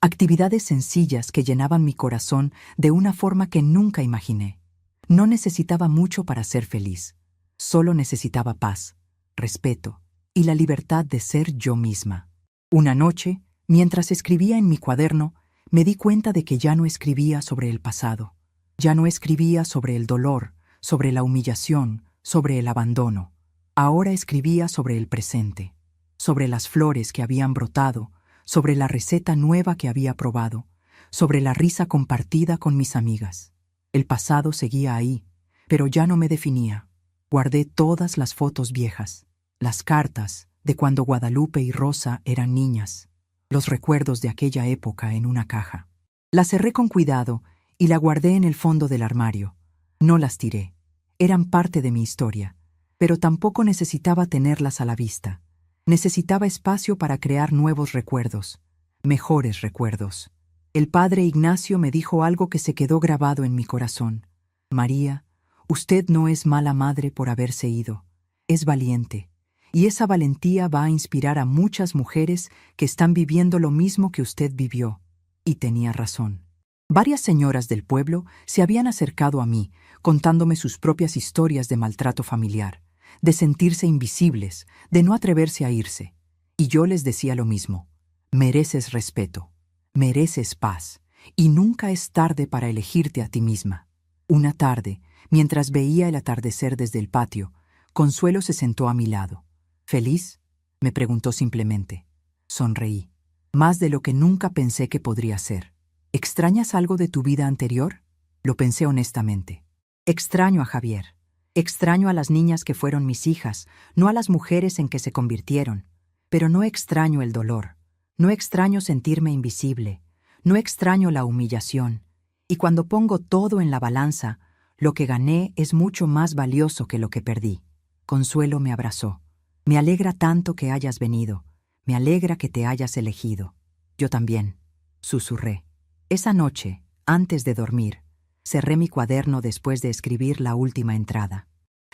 Actividades sencillas que llenaban mi corazón de una forma que nunca imaginé. No necesitaba mucho para ser feliz. Solo necesitaba paz, respeto y la libertad de ser yo misma. Una noche, mientras escribía en mi cuaderno, me di cuenta de que ya no escribía sobre el pasado. Ya no escribía sobre el dolor, sobre la humillación, sobre el abandono. Ahora escribía sobre el presente, sobre las flores que habían brotado, sobre la receta nueva que había probado, sobre la risa compartida con mis amigas. El pasado seguía ahí, pero ya no me definía. Guardé todas las fotos viejas, las cartas de cuando Guadalupe y Rosa eran niñas, los recuerdos de aquella época en una caja. La cerré con cuidado y la guardé en el fondo del armario. No las tiré. Eran parte de mi historia, pero tampoco necesitaba tenerlas a la vista. Necesitaba espacio para crear nuevos recuerdos, mejores recuerdos. El padre Ignacio me dijo algo que se quedó grabado en mi corazón. María, usted no es mala madre por haberse ido, es valiente. Y esa valentía va a inspirar a muchas mujeres que están viviendo lo mismo que usted vivió. Y tenía razón. Varias señoras del pueblo se habían acercado a mí, contándome sus propias historias de maltrato familiar, de sentirse invisibles, de no atreverse a irse. Y yo les decía lo mismo. Mereces respeto, mereces paz, y nunca es tarde para elegirte a ti misma. Una tarde, mientras veía el atardecer desde el patio, Consuelo se sentó a mi lado. ¿Feliz? Me preguntó simplemente. Sonreí. Más de lo que nunca pensé que podría ser. ¿Extrañas algo de tu vida anterior? Lo pensé honestamente. Extraño a Javier. Extraño a las niñas que fueron mis hijas, no a las mujeres en que se convirtieron. Pero no extraño el dolor. No extraño sentirme invisible. No extraño la humillación. Y cuando pongo todo en la balanza, lo que gané es mucho más valioso que lo que perdí. Consuelo me abrazó. Me alegra tanto que hayas venido. Me alegra que te hayas elegido. Yo también, susurré. Esa noche, antes de dormir, cerré mi cuaderno después de escribir la última entrada.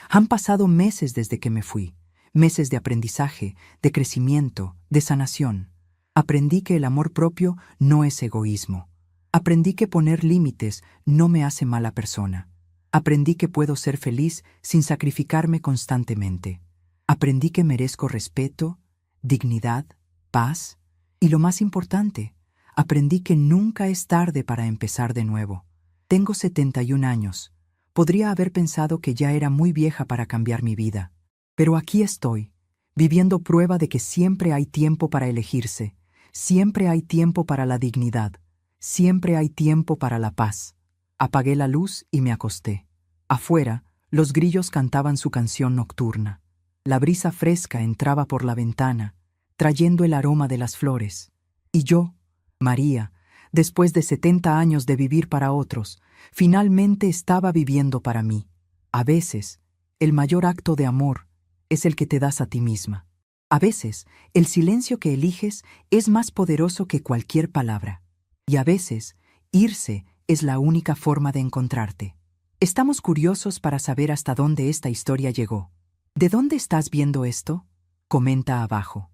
Han pasado meses desde que me fui, meses de aprendizaje, de crecimiento, de sanación. Aprendí que el amor propio no es egoísmo. Aprendí que poner límites no me hace mala persona. Aprendí que puedo ser feliz sin sacrificarme constantemente. Aprendí que merezco respeto, dignidad, paz y lo más importante, aprendí que nunca es tarde para empezar de nuevo. Tengo 71 años. Podría haber pensado que ya era muy vieja para cambiar mi vida. Pero aquí estoy, viviendo prueba de que siempre hay tiempo para elegirse, siempre hay tiempo para la dignidad, siempre hay tiempo para la paz. Apagué la luz y me acosté. Afuera, los grillos cantaban su canción nocturna. La brisa fresca entraba por la ventana, trayendo el aroma de las flores. Y yo, María, después de 70 años de vivir para otros, finalmente estaba viviendo para mí. A veces, el mayor acto de amor es el que te das a ti misma. A veces, el silencio que eliges es más poderoso que cualquier palabra. Y a veces, irse es la única forma de encontrarte. Estamos curiosos para saber hasta dónde esta historia llegó. ¿De dónde estás viendo esto? Comenta abajo.